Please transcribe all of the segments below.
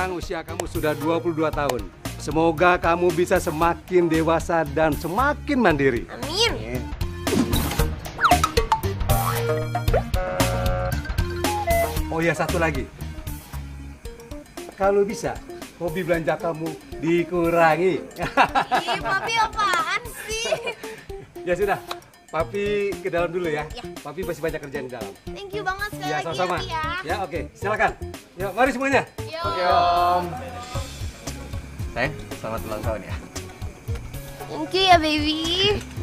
sekarang usia kamu sudah 22 tahun. Semoga kamu bisa semakin dewasa dan semakin mandiri. Amin. Oh ya, satu lagi. Kalau bisa, hobi belanja kamu dikurangi. Ih, Papi apaan sih? Ya sudah, Papi ke dalam dulu ya. Ya. Papi masih banyak kerjaan di dalam. Thank you banget sekali Ya, lagi sama-sama. ya, Pi ya. Ya, oke. Silakan. Yuk, mari semuanya. Yo. Oke Om. Sayang, selamat ulang tahun ya. Thank you ya, baby.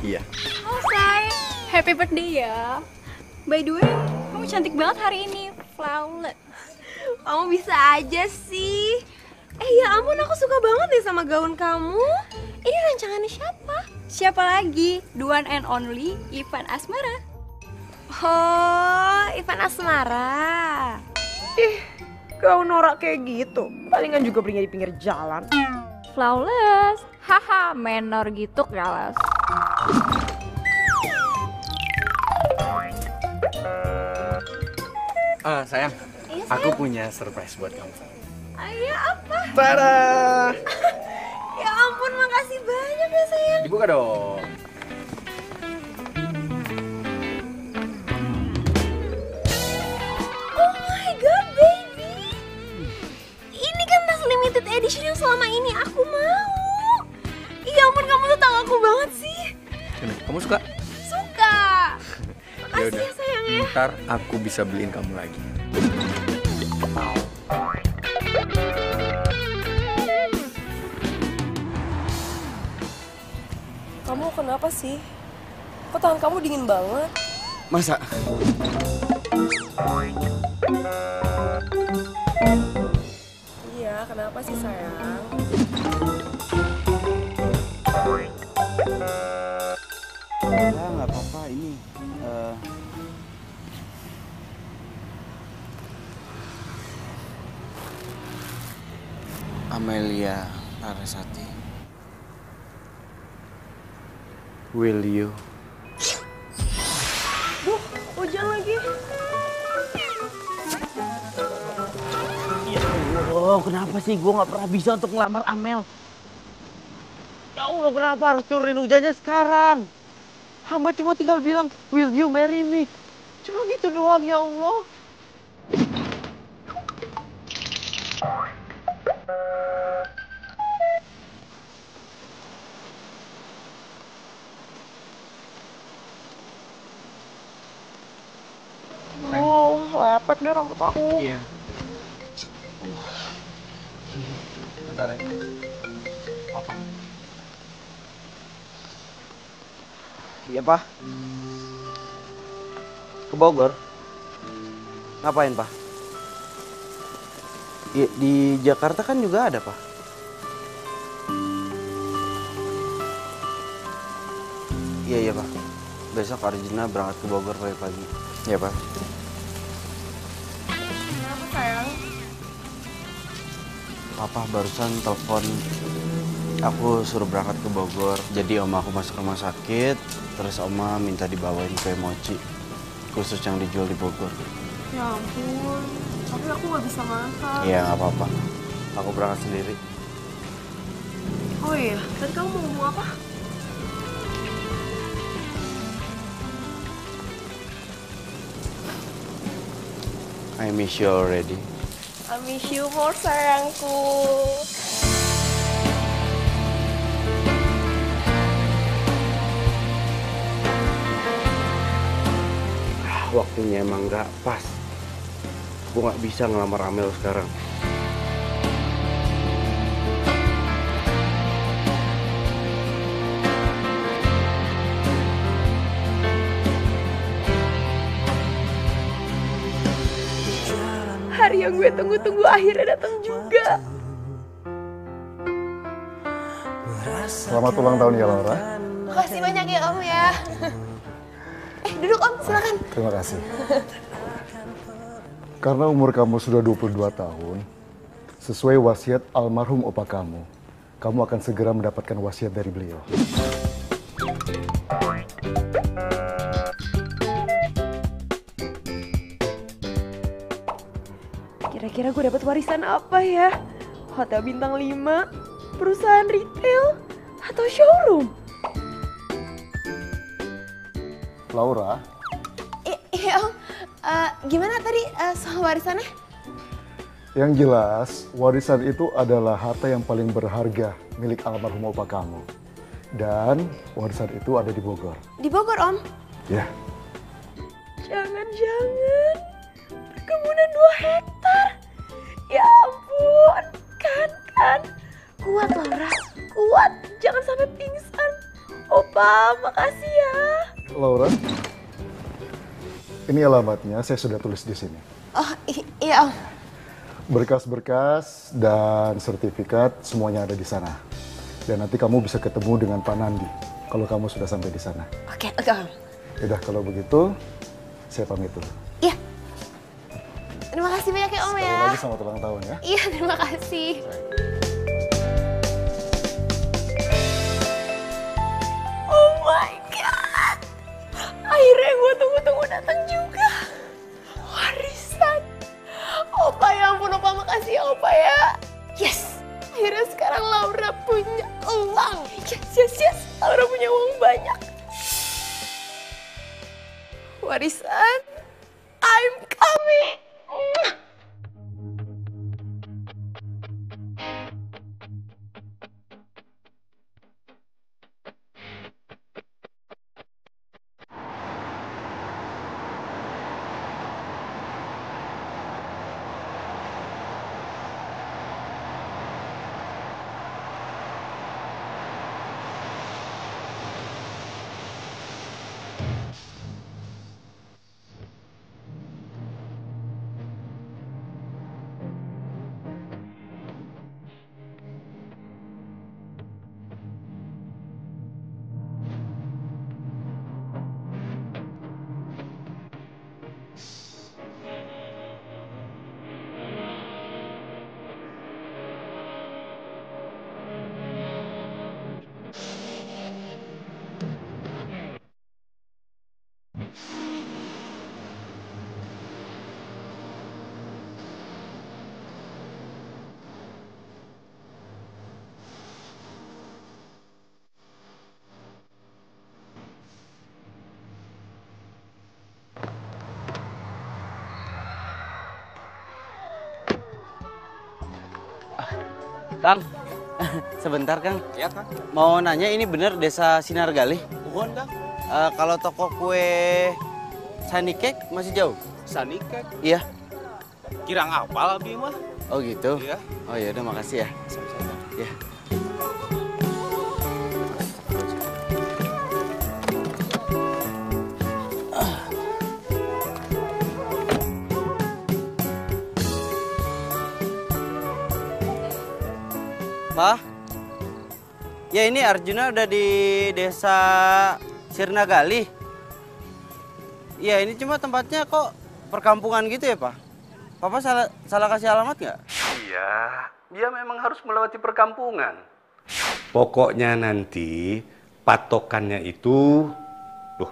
Iya. Oh, Say. Happy birthday ya. By the way, kamu cantik banget hari ini. Flawless. Kamu bisa aja sih. Ya ampun, aku suka banget deh sama gaun kamu. Ini rancangannya siapa? Siapa lagi? The one and only Ivan Asmara. Oh, Ivan Asmara. Gaun norak kayak gitu, palingan juga belinya di pinggir jalan. Flawless. Haha, menor gitu kelas. Sayang, Iya, aku punya surprise buat kamu. Ayah apa? Tada! Ya ampun, makasih banyak ya sayang. Dibuka dong. Oh my god, baby. Ini kan tas limited edition yang selama ini aku mau. Ya ampun, kamu tuh tahu aku banget sih. Kamu suka? Suka. Makasih Yaudah, ya sayang ya. ntar aku bisa beliin kamu lagi. Kamu kenapa sih? Kok tangan kamu dingin banget? Masa? Iya, kenapa sih sayang? Ya nggak apa-apa ini. Amelia Larasati. Will you? Hujan lagi. Ya Allah, kenapa sih gue nggak pernah bisa untuk ngelamar Amel? Ya Allah, kenapa harus turunin hujannya sekarang? Hamba cuma tinggal bilang, will you marry me? Cuma gitu doang, ya Allah. Oh, lepek deh rambut aku. Iya. Bentar ya. Apa? Iya, Pak. Ke Bogor. Ngapain, Pak? Di Jakarta kan juga ada, Pak. Iya, Pak. Besok Arjuna berangkat ke Bogor pagi-pagi. Iya, Pak. Kenapa sayang? Papa barusan telepon. Aku suruh berangkat ke Bogor. Jadi oma aku masuk rumah sakit. Terus oma minta dibawain kue mochi. Khusus yang dijual di Bogor. Ya ampun, tapi aku nggak bisa makan. Iya, nggak apa-apa. Aku berangkat sendiri. Oh iya, tadi kamu mau ngomong apa? I miss you already. I miss you more sayangku. Waktunya emang nggak pas. Gue nggak bisa ngelamar Amel sekarang. Hari yang gue tunggu-tunggu akhirnya datang juga. Selamat ulang tahun ya Laura. Makasih banyak ya Om ya. Duduk Om, silakan. Terima kasih. Karena umur kamu sudah 22 tahun, sesuai wasiat almarhum opa kamu akan segera mendapatkan wasiat dari beliau. Kira-kira gue dapat warisan apa ya? hotel bintang 5, perusahaan retail, atau showroom? Laura, Iya Om, gimana tadi soal warisannya? yang jelas warisan itu adalah harta yang paling berharga milik almarhum opa kamu. Dan warisan itu ada di Bogor. Di Bogor Om? Ya, Jangan-jangan perkebunan 2 hektar. Ya ampun, kan. Kuat Laura, kuat. Jangan sampai pingsan. Opa, makasih ya. Laura, ini alamatnya saya sudah tulis di sini. Oh iya Om. Berkas-berkas dan sertifikat semuanya ada di sana. Dan nanti kamu bisa ketemu dengan Pak Nandi kalau kamu sudah sampai di sana. Oke Om. Yaudah, kalau begitu saya pamit dulu. Iya. Terima kasih banyak ya Om Sekali ya. lagi selamat ulang tahun ya. Iya, terima kasih. Oh my God. Akhirnya gue tunggu-tunggu datang juga. Warisan. Opa ya ampun, Opa makasih ya Opa ya. Yes. Akhirnya sekarang Laura punya uang. Yes. Laura punya uang banyak. Warisan. I'm coming. Kang, sebentar Kang. Ya, Kang. Mau nanya, ini bener desa Sinargali? Bukan, Kang. Kalau toko kue Sunny Cake masih jauh? Sunny Cake. Iya. Kirang apa lebih mah? Oh gitu? Iya. Oh ya udah, makasih ya. Sama-sama. Ya. Pak, ya ini Arjuna udah di desa Sirnagali. Ya ini cuma tempatnya kok perkampungan gitu ya Pak? Papa salah kasih alamat nggak? Iya, dia memang harus melewati perkampungan. Pokoknya nanti patokannya itu... Loh.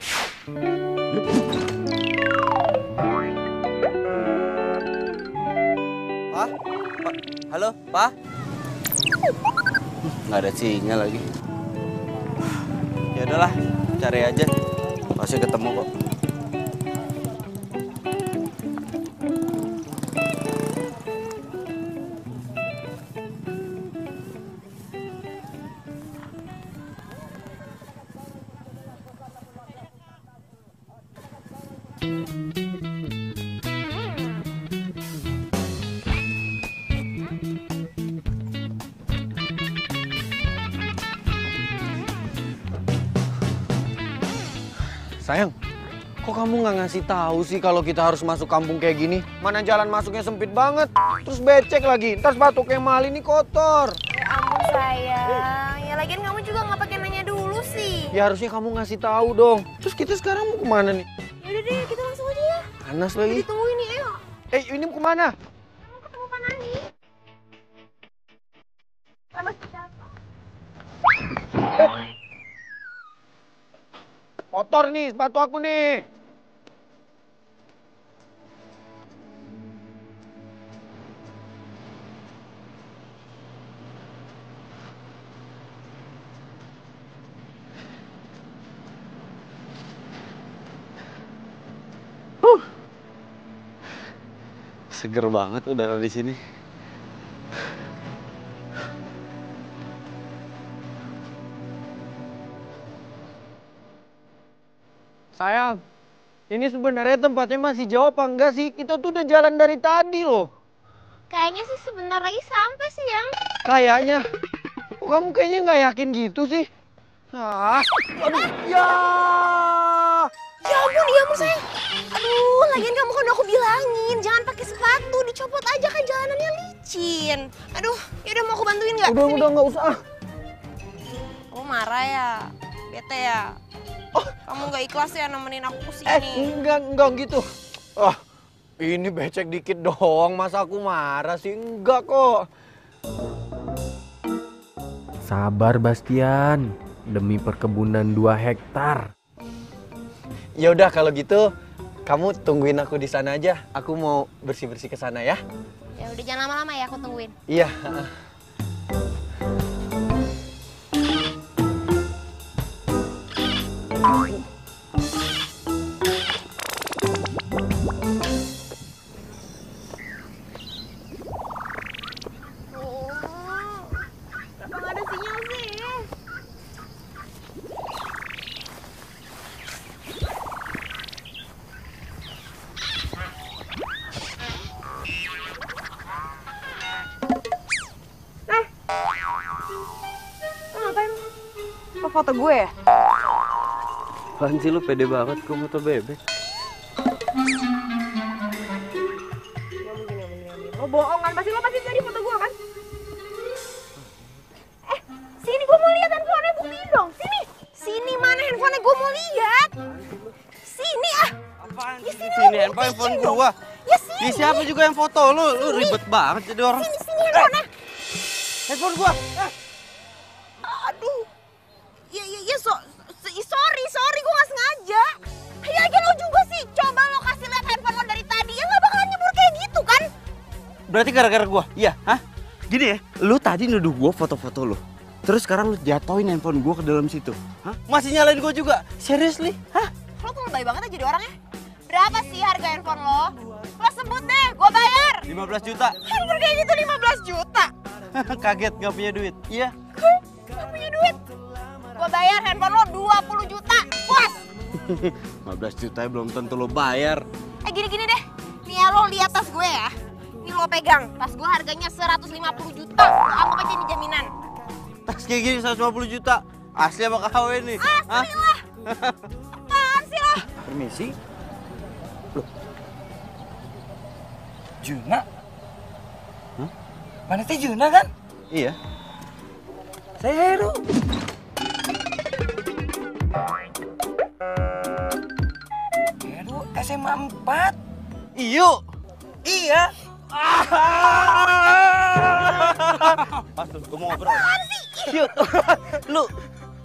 Pak? Halo, Pak? Nggak ada sinyal lagi. Ya udahlah, cari aja. Pasti ketemu kok. Sayang, kok kamu nggak ngasih tahu sih kalau kita harus masuk kampung kayak gini? Mana jalan masuknya sempit banget, terus becek lagi. Ntar sepatu Kemal ini kotor. Ya ampun sayang, ya lagian kamu juga nggak pakai nanya dulu sih. Ya harusnya kamu ngasih tahu dong. Terus kita sekarang mau kemana nih? Yaudah deh, kita langsung aja ya. Panas lagi. Ditungguin nih, ayo. Ini mau kemana? Mau ketemu Pak Nandi. Sama siapa? Kotor nih sepatu aku nih. Seger banget udara di sini. Sayang, ini sebenarnya tempatnya masih jauh apa enggak sih? Kita tuh udah jalan dari tadi loh. Kayaknya sih sebentar lagi sampai sih, Yang. Kayaknya. Kok kamu kayaknya nggak yakin gitu sih? Ah, aduh, ya. Ya ampun sayang. Aduh, lagian kamu kan aku bilangin jangan pakai sepatu, dicopot aja kan jalanannya licin. Aduh, yaudah mau aku bantuin nggak? Udah nggak usah. Kamu marah ya? Bete ya? Kamu nggak ikhlas ya nemenin aku kesini? Enggak gitu. Ah, ini becek dikit doang, masa aku marah sih? Enggak kok. Sabar Bastian, demi perkebunan 2 hektar. Ya udah kalau gitu, kamu tungguin aku di sana aja. Aku mau bersih-bersih ke sana ya. Ya udah jangan lama-lama ya, aku tungguin. Iya. Kenapa nggak ada sinyal sih? Lo foto gue ya? Apaan sih lu pede banget kok foto bebek? Lo bohong kan? Lo pasti tadi foto gue kan? Sini gue mau lihat handphonenya, buktiin dong. Sini mana handphonenya, gue mau lihat. Sini ah. Apaan Ya, sih? sini, Sini lo handphone buktiin gua. Ya sini. Di siapa juga yang foto lu? Lu ribet banget jadi orang. Sini handphonenya. Handphone gua. Aduh. Sorry, gue gak sengaja. Ya lagi lo juga sih, coba lo kasih lihat handphone lo dari tadi. Ya gak bakalan nyebur kayak gitu kan? Berarti gara-gara gua? Iya, hah? Gini ya, lu tadi nuduh gua foto-foto lu. Terus sekarang lu jatoin handphone gua ke dalam situ. Hah? Masih nyalain gua juga? Seriously? Hah? Lo tuh lebay banget aja jadi orangnya. Berapa sih harga handphone lo? Lo sebut deh, gue bayar. 15 juta. Handphone kayak gitu 15 juta. Kaget gak punya duit. Iya. Gak punya duit. Gue bayar handphone lo 20 juta. Puas. 15 juta belum tentu lo bayar. Gini deh. Nih ya, lo lihat tas gue ya. Ini lo pegang. Tas gue harganya 150 juta. Lo anggap aja ini jaminan. Tas kayak gini 150 juta. Asli apa KW nih? Asli lah. Apaan sih lo? Permisi. Loh. Juna? Hah? Mana teh Juna kan? Iya. Saya Heru. Heru SMA 4. Iyo. Iya. Pas tuh, gue mau ngobrol. Yuk, lu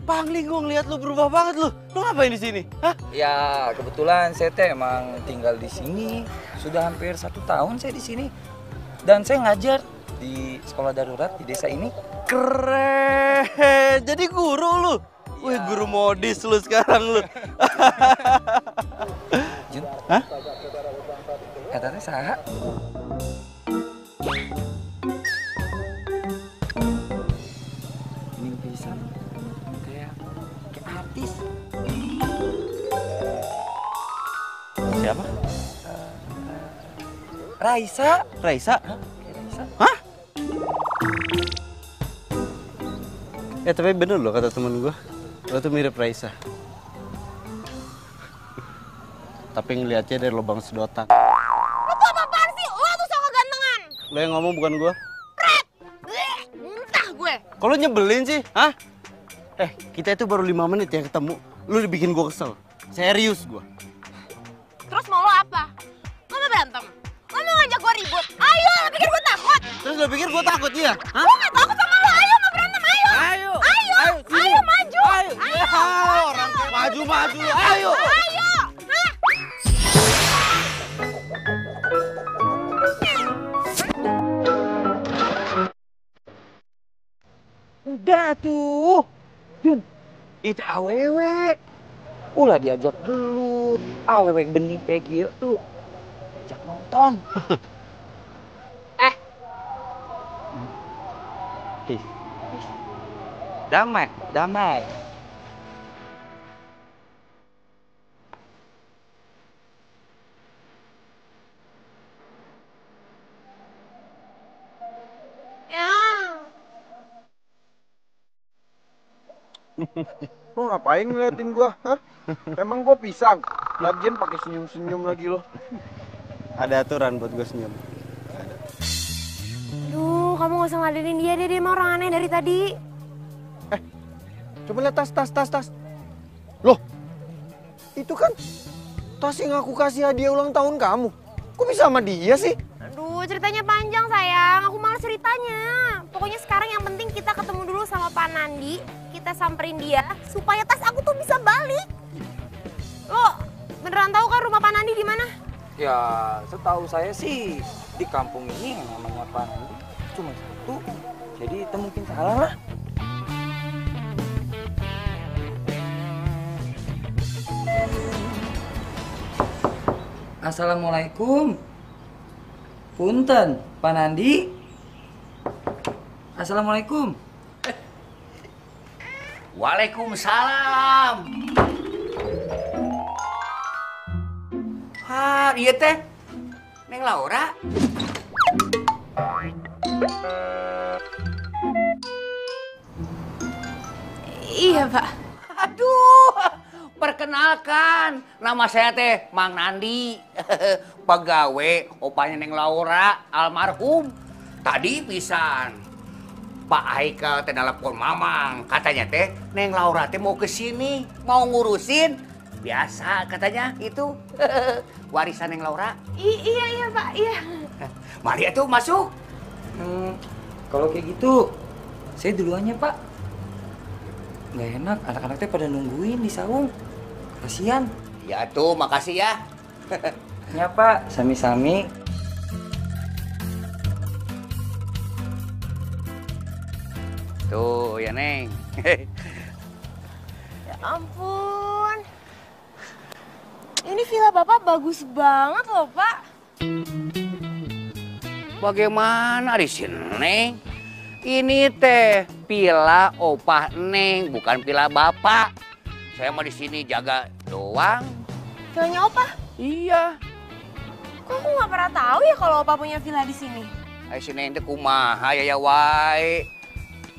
pangling gue ngeliat lu berubah banget lu. Lu ngapain di sini? Hah? Ya kebetulan saya teh emang tinggal di sini sudah hampir 1 tahun saya di sini dan saya ngajar di sekolah darurat di desa ini. Keren. Jadi guru lu. Wih, guru modis lu sekarang lu. Jun, Hah? katanya saha? Ini bisa kayak artis. Siapa? Raisa. Raisa? Raisa. Hah? Tapi bener loh kata temen gua. Lo tuh mirip Raisa. Tapi ngeliatnya dari lubang sedotan. Lo tuh apa-apaan sih? Lo tuh sok kegantengan. Lo yang ngomong bukan gua. Muntah gue. Kok lo nyebelin sih? Hah? Kita itu baru 5 menit ya ketemu. Lo udah bikin gua kesel. Serius gua. Terus mau lo apa? Lo mau berantem? Lo mau ngajak gue ribut? Ayo, lo pikir gue takut? Terus lo pikir gua takut iya? Hah? Gue gak takut sama lo. Ayo, mau berantem, ayo. Ayo. Ayo, sini. maju. Ayo. Ya, orang kayak maju. Ayo. Ayo. Hah? Udah tuh. Jun, itu awewe. Ulah diajak dulu. Awewe bening kayak gitu. Ajak nonton. Peace. Damai, damai. Lo ngapain ngeliatin gua? Hah? Emang gua pisang? Lagian pakai senyum-senyum lagi lo. Ada aturan buat gue senyum. Duh, kamu gak usah ngadenin dia deh, dia emang orang aneh dari tadi. Coba lihat tas. Loh, itu kan tas yang aku kasih hadiah ulang tahun kamu. Kok bisa sama dia sih? Aduh, ceritanya panjang sayang, aku malas ceritanya. Pokoknya sekarang yang penting kita ketemu dulu sama Pak Nandi, kita samperin dia supaya tas aku tuh bisa balik. Lo beneran tahu kan rumah Pak Nandi di mana? Ya, setahu saya sih di kampung ini yang namanya Pak Nandi cuma satu. Jadi itu mungkin salah lah. Assalamualaikum. Punten, Pak Nandi. Assalamualaikum. Waalaikumsalam. Ah, iya teh. Neng Laura. Iya, Pak. Aduh, perkenalkan. Nama saya teh Mang Nandi. Pegawai opanya Neng Laura, almarhum. Tadi pisan. Pak Haikal teh nelpon Mamang. Katanya teh Neng Laura teh mau kesini. Mau ngurusin. Biasa katanya itu. Warisan Neng Laura. Iya, Pak, iya. Mari atuh masuk. Kalau kayak gitu, saya duluannya Pak. Nggak enak, anak-anak teh pada nungguin di saung. Kasian. Ya tuh, makasih ya. Ya Pak, sami-sami. Tuh ya Neng. Ya ampun. Ini villa Bapak bagus banget loh, Pak. Bagaimana di sini Neng? Ini teh villa opah Neng, bukan villa Bapak. Saya mah di sini jaga doang. Villanya Opa? Iya. Kok aku nggak pernah tahu ya kalau Opa punya villa di sini? Ayo si Neng teh kumaha ya wae.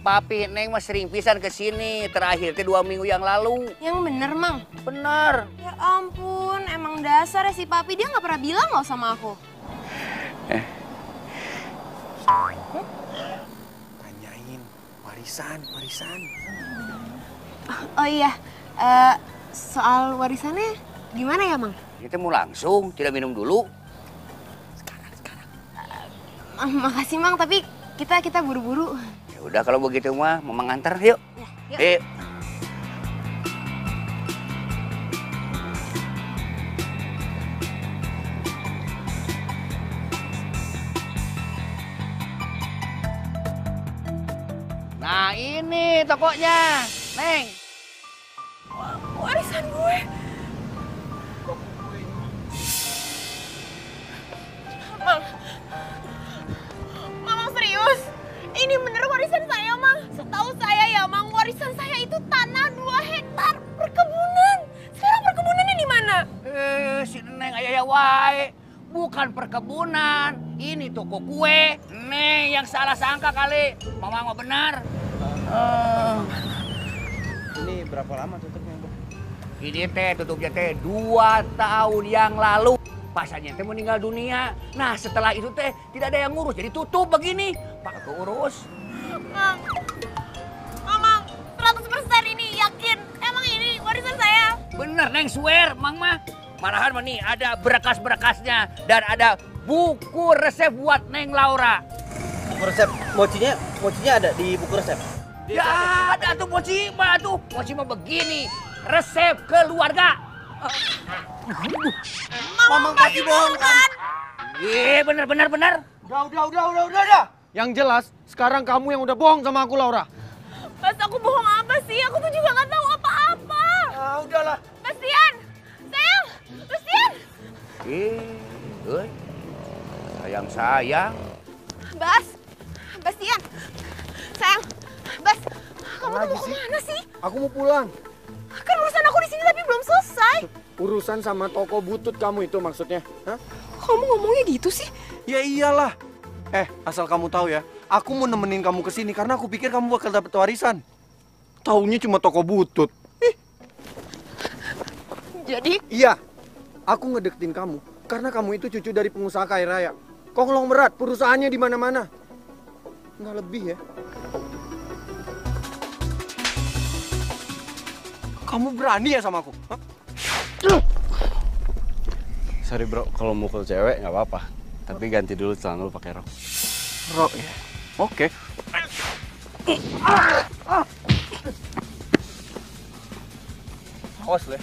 Papi Neng mah sering pisan ke sini. Terakhir teh 2 minggu yang lalu. Yang bener, Mang? Bener. Ya ampun, emang dasar ya si Papi. Dia nggak pernah bilang loh sama aku. Tanyain warisan. Oh iya, soal warisannya gimana ya, Mang? Kita mau langsung, tidak minum dulu. Makasih, Mang, tapi kita buru-buru. Ya udah kalau begitu mah, Mamang antar yuk. Ya, yuk. Yuk. Nah ini tokonya, Neng. Warisan gue. Mamang serius? Ini bener warisan saya, Mang. Setahu saya ya, Mang, warisan saya itu tanah 2 hektar perkebunan. Sekarang perkebunannya di mana? Si Neng ayah wae. Bukan perkebunan, ini toko kue. Neng yang salah sangka kali. Mamang mah benar. Ini berapa lama tutupnya, Bang? Ini teh tutupnya teh 2 tahun yang lalu. Pasannya teh meninggal dunia. Nah setelah itu teh tidak ada yang ngurus, jadi tutup begini. Pak keurus. Mang, Mamang 100% ini yakin. Emang ini warisan saya? Bener Neng swear, Mang mah. Malahan mah nih ada berkas-berkasnya dan ada buku resep buat Neng Laura. Buku resep, mochinya ada di buku resep? Ya ada tuh mochi mah begini. Resep keluarga. Mamang pasti bohong kan? Iya bener. Udah. Yang jelas, sekarang kamu yang udah bohong sama aku, Laura. Mas, aku bohong apa sih? Aku tuh juga nggak tahu apa-apa. Ah, udahlah. Bastian, sayang, Bastian. Sayang. Bastian, sayang, kamu tuh mau kemana sih? Aku mau pulang. Kan urusan aku di sini tapi belum selesai. Urusan sama toko butut kamu itu maksudnya? Hah? Kamu ngomongnya gitu sih? Ya iyalah. Asal kamu tahu ya, aku mau nemenin kamu ke sini karena aku pikir kamu bakal dapat warisan. Taunya cuma toko butut. Jadi? Iya, aku ngedeketin kamu karena kamu itu cucu dari pengusaha kaya raya. Konglomerat, perusahaannya di mana-mana. Nggak lebih ya. Kamu berani ya sama aku? Hah? Sorry bro, kalau mukul cewek nggak apa-apa. Tapi ganti dulu celana lu pakai rok. Rok ya? Oke. Awas Le.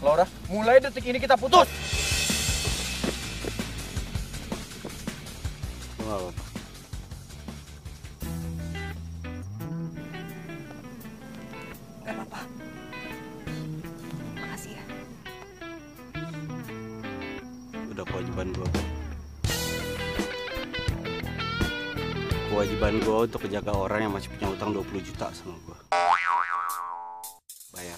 Laura, mulai detik ini kita putus. Nggak apa-apa. Gak apa-apa. Makasih ya. Udah kewajiban gue. Kewajiban gue untuk menjaga orang yang masih punya utang 20 juta sama gue. Bayar.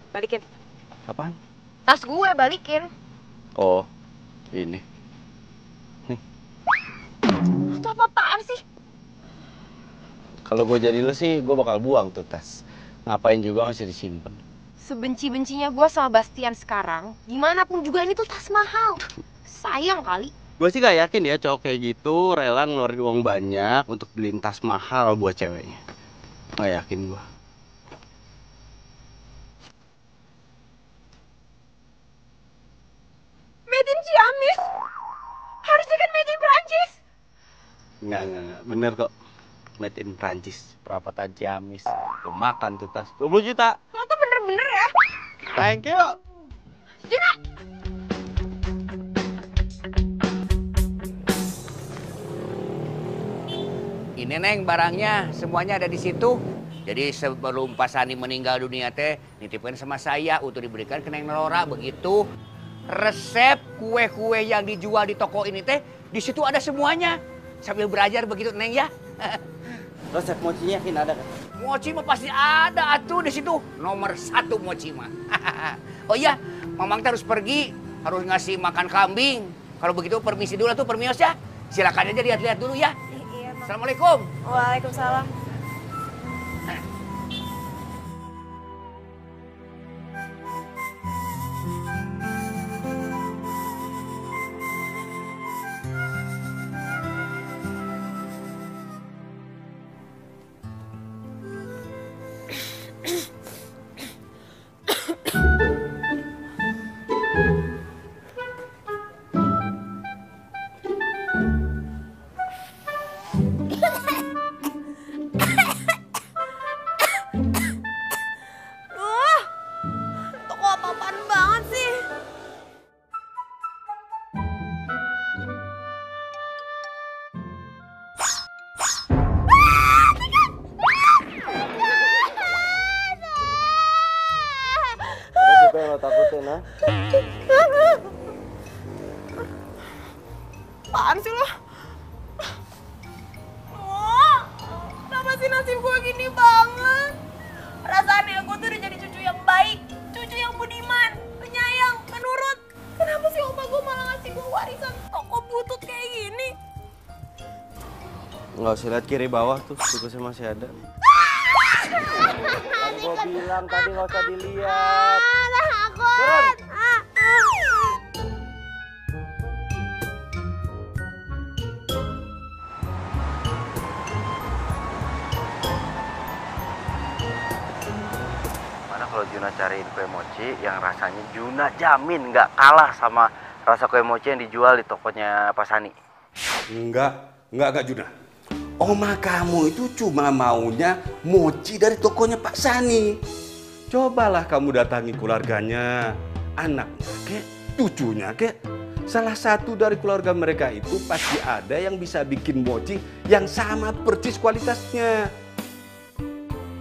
Balikin. Apaan? Tas gue balikin. Oh, ini. Nih. Itu apa-apaan sih? Kalau gue jadi lu sih, gue bakal buang tuh tas. Ngapain juga masih disimpan. Sebenci-bencinya gue sama Bastian sekarang, gimana pun juga ini tuh tas mahal. Sayang kali. Gue sih gak yakin ya cowok kayak gitu rela ngeluarin uang banyak untuk beliin tas mahal buat ceweknya. Gak yakin gue. Made in Ciamis? Harusnya kan made in Prancis. Enggak. Bener kok. Made in Prancis. Perapatan Ciamis. Tuh makan tuh tas. 20 juta. Lo tuh bener-bener ya. Thank you. Juna! Ini Neng barangnya semuanya ada di situ. Jadi sebelum Pak Sani meninggal dunia teh nitipin sama saya untuk diberikan ke Neng Laura begitu. Resep kue-kue yang dijual di toko ini teh di situ ada semuanya. Sambil belajar begitu Neng ya. Resep mochinya yakin ada kan? Mochi mah pasti ada atuh di situ. Nomor 1 mochi mah. Oh iya, Mamang harus pergi, harus ngasih makan kambing. Kalau begitu permisi dulu tuh permios ya. Silakan aja lihat-lihat dulu ya. Iya, Assalamualaikum. Waalaikumsalam. Toko apa-apaan banget sih? Apa yang lo takutin, ha? Apaan sih lo? Oh, kenapa sih nasib gue gini banget? Rasanya gue tuh udah jadi cucu yang baik, cucu yang budiman, penyayang, penurut. Kenapa sih opa gue malah ngasih gue warisan toko butut kayak gini? Nggak usah lihat kiri bawah tuh, tugasnya masih ada. Kan gue bilang tadi nggak usah dilihat. Takut. Mana kalau Juna cariin kue mochi yang rasanya Juna jamin nggak kalah sama rasa kue mochi yang dijual di tokonya Pak Sani. Enggak Juna. Oma kamu itu cuma maunya mochi dari tokonya Pak Sani. Cobalah kamu datangi keluarganya, anaknya kek, cucunya kek. Salah satu dari keluarga mereka itu pasti ada yang bisa bikin mochi yang sama persis kualitasnya.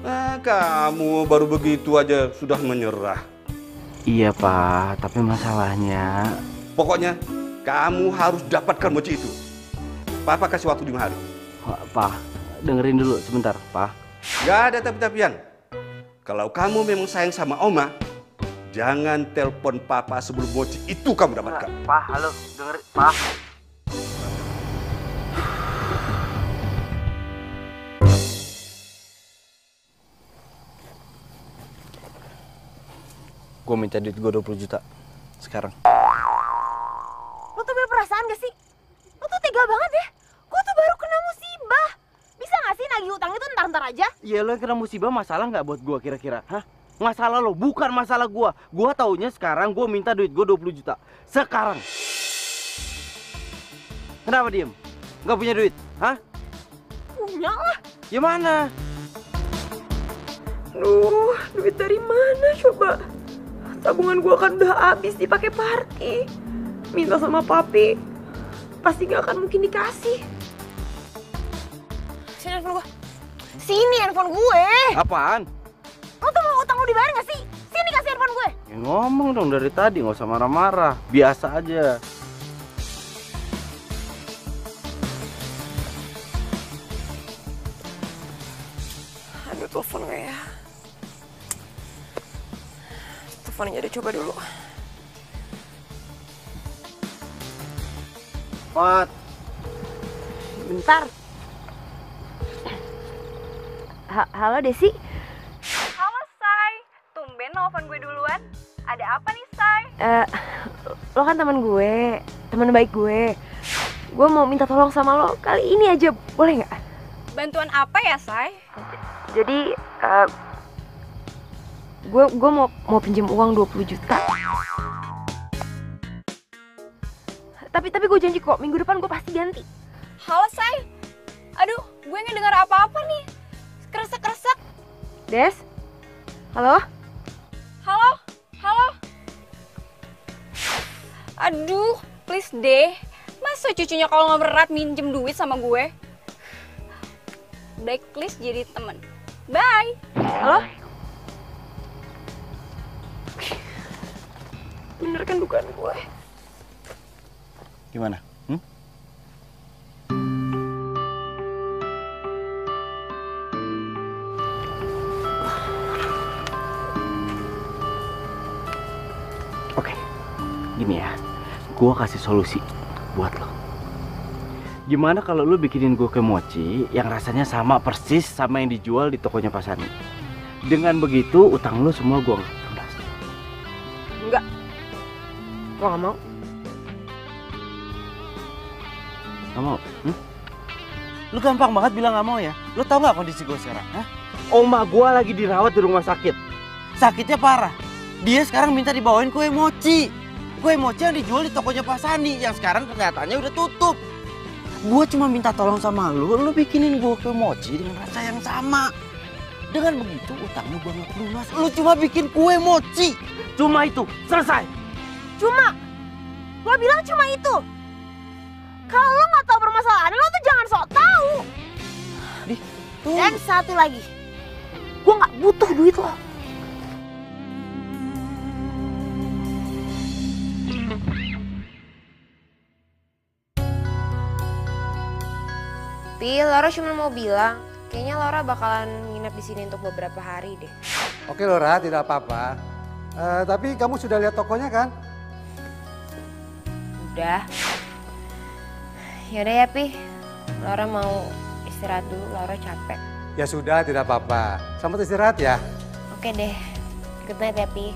Nah, kamu baru begitu aja sudah menyerah. Iya Pak, tapi masalahnya... Pokoknya kamu harus dapatkan mochi itu. Papa kasih waktu 5 hari. Pak, dengerin dulu sebentar, Pak. Gak ada tapi-tapian. Kalau kamu memang sayang sama Oma, jangan telepon Papa sebelum Mochi itu kamu dapatkan. Pak, halo, dengerin, Pak. Gue minta duit gue 20 juta sekarang. Lo tuh punya perasaan gak sih? Lo tuh tega banget ya. Gue tuh baru kena musibah. Bisa gak sih nagih utang itu ntar-ntar aja? Iya, lo yang kena musibah masalah nggak buat gue kira-kira? Hah? Masalah lo, bukan masalah gue. Gue taunya sekarang gue minta duit gue 20 juta. Sekarang. Kenapa diem? Nggak punya duit? Hah? Punya lah. Ya mana? Duh, duit dari mana coba? Tabungan gua kan udah habis dipakai party. Minta sama papi, pasti gak akan mungkin dikasih. Sini handphone gue. Sini handphone gue. Apaan? Lo tuh mau utang lo dibayar gak sih? Sini kasih handphone gue. Ya ngomong dong dari tadi, nggak usah marah-marah. Biasa aja. Aduh, telepon gak ya? Teleponnya ada, coba dulu. Mat. Bentar. Halo Desi. Halo, Say. Tumben nelfon gue duluan. Ada apa nih, Say? Lo kan teman gue, teman baik gue. Gue mau minta tolong sama lo kali ini aja, boleh nggak? Bantuan apa ya, Say? Jadi gue mau pinjam uang 20 juta. Tapi gue janji kok minggu depan gue pasti ganti. Halo, Say. Aduh, gue nggak dengar apa-apa nih. Kresek-kresek. Des? Halo? Halo? Halo? Aduh, please deh. Masa cucunya kalau nggak berat minjem duit sama gue? Blacklist jadi temen. Bye. Halo? Bener kan dugaan gue? Gimana? Oke, gini ya, gue kasih solusi buat lo. Gimana kalau lu bikinin gue mochi yang rasanya sama persis sama yang dijual di tokonya Pak Sani? Dengan begitu utang lu semua gue lunas. Enggak. Gue gak mau. Gak mau? Lu gampang banget bilang gak mau ya? Lu tau gak kondisi gue sekarang? Hah? Oma gue lagi dirawat di rumah sakit. Sakitnya parah. Dia sekarang minta dibawain kue mochi. Kue mochi yang dijual di tokonya Pak Sani yang sekarang kenyataannya udah tutup. Gue cuma minta tolong sama lu bikinin gue kue mochi dengan rasa yang sama. Dengan begitu utang lu gue gak lunas. Lu cuma bikin kue mochi. Cuma itu, selesai. Cuma? Lo bilang cuma itu? Kalau lo gak tahu permasalahan lo tuh jangan sok tahu. Dan satu lagi, gue gak butuh duit lo. Pi, Laura cuma mau bilang, kayaknya Laura bakalan nginep di sini untuk beberapa hari deh. Oke Laura, tidak apa-apa. Tapi kamu sudah lihat tokonya kan? Udah. Yaudah ya Pi, Laura mau istirahat dulu, Laura capek. Ya sudah, tidak apa-apa. Selamat istirahat ya. Oke deh, good night ya Pi.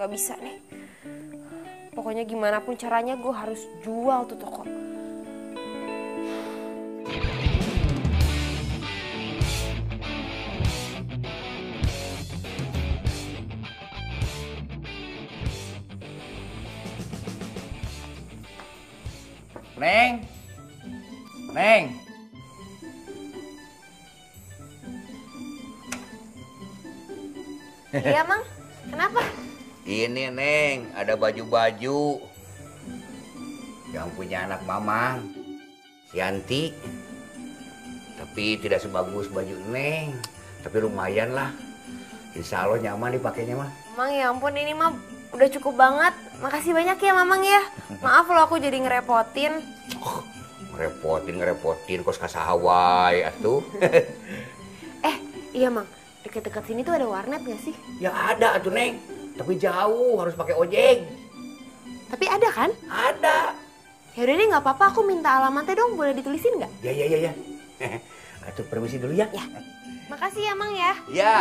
Nggak bisa nih. Pokoknya gimana pun caranya gue harus jual tuh toko. Neng. Neng. Iya, Mang. Kenapa? Ini, Neng, ada baju-baju yang punya anak Mamang, Yanti. Tapi tidak sebagus baju Neng, tapi lumayan lah. Insya Allah nyaman dipakainya mah. Mang, ya ampun, ini mah udah cukup banget. Makasih banyak ya, Mamang ya. Maaf loh aku jadi ngerepotin. Oh, ngerepotin, kos kasahawai atuh. Iya, Mang. Deket-deket sini tuh ada warnet gak sih? Ya ada atuh, Neng. Tapi jauh, harus pakai ojek. Tapi ada kan? Ada. Yaudah deh, nggak apa-apa. Aku minta alamatnya dong. Boleh ditulisin nggak? Ya. Atuh permisi dulu ya. Ya. Makasih ya, Mang ya. Ya.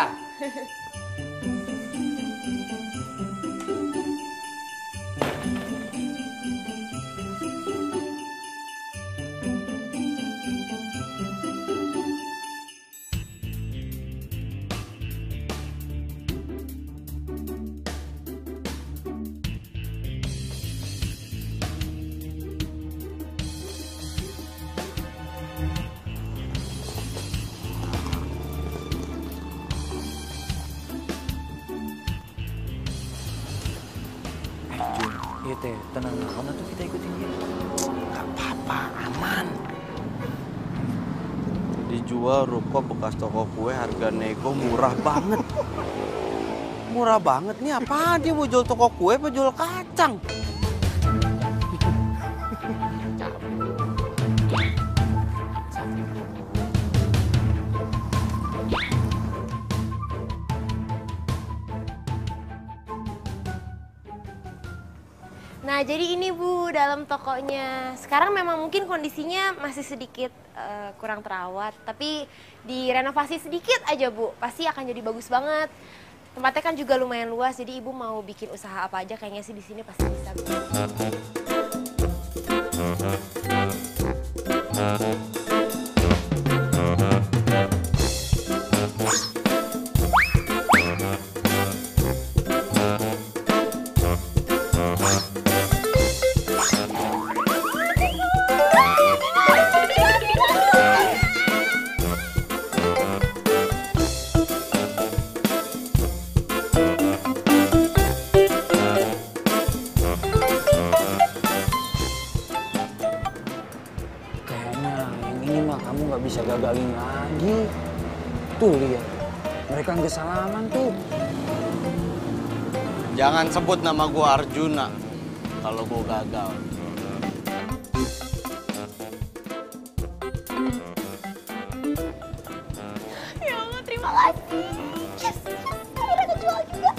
Iya teh, tenang naon tuh kita ikutin dia. Gak apa-apa, aman. Dijual ruko bekas toko kue harga nego murah banget. Murah banget nih, apa dia mau jual toko kue apa jual kacang? Nah, jadi ini Bu, dalam tokonya. Sekarang memang mungkin kondisinya masih sedikit kurang terawat, tapi direnovasi sedikit aja Bu, pasti akan jadi bagus banget. Tempatnya kan juga lumayan luas, jadi Ibu mau bikin usaha apa aja kayaknya sih di sini pasti bisa. Bu. Bisa gagalin lagi. Tuh lihat, mereka nggak salaman tuh. Jangan sebut nama gua Arjuna kalau gua gagal. Ya Allah, terima kasih. Yes, akhirnya kejual juga.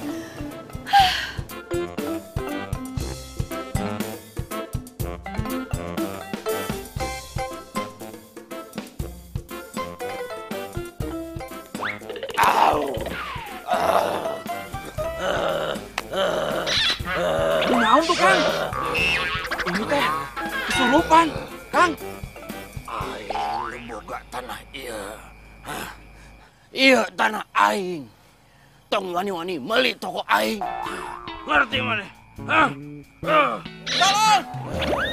Naon tuh, Kang? Ini teh kesurupan, Kang. Aing boga tanah ieu. Iya tanah aing. Tong wani-wani meuli toko aing. Ngerti mana? Hah? Tolong!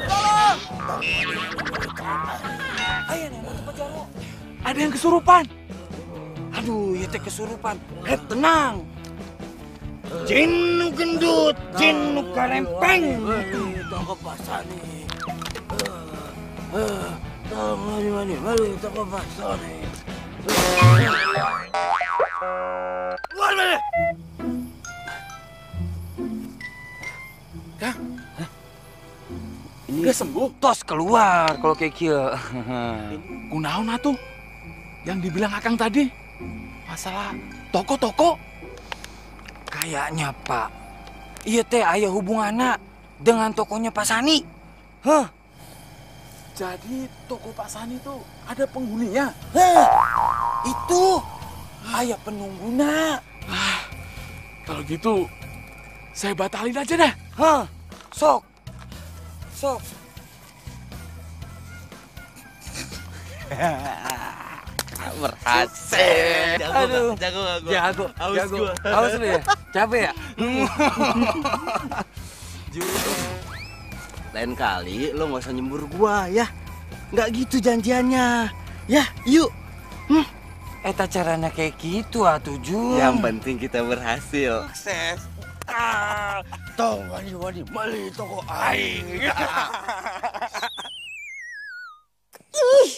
Tolong! Ada yang kesurupan. Aduh, ya teh kesurupan. Tenang. Jin nu gendut, jin nu karempeng. Toko pasani. Tong wani-wani meuli toko pasani. Keluar mana? Kang? Ini udah sembuh? Tos keluar kalau kayak kieu. Kunaon atuh? Yang dibilang Akang tadi? Masalah toko-toko? Kayaknya, Pak. Iya teh aya hubunganna dengan tokonya Pak Sani. Hah? Jadi toko Pak Sani tuh ada penghuninya? Itu aya penungguna. Kalau gitu saya batalin aja deh. Hah? Sok. Berhasil. Aduh. Jago. Awas lu ya? Capek ya? lain kali lo nggak usah nyembur gua ya. Nggak gitu janjiannya. Ya, yuk. Eta caranya kayak gitu atuh Jun. Yang penting kita berhasil. Sukses. Tong wani beli toko aing. Ih,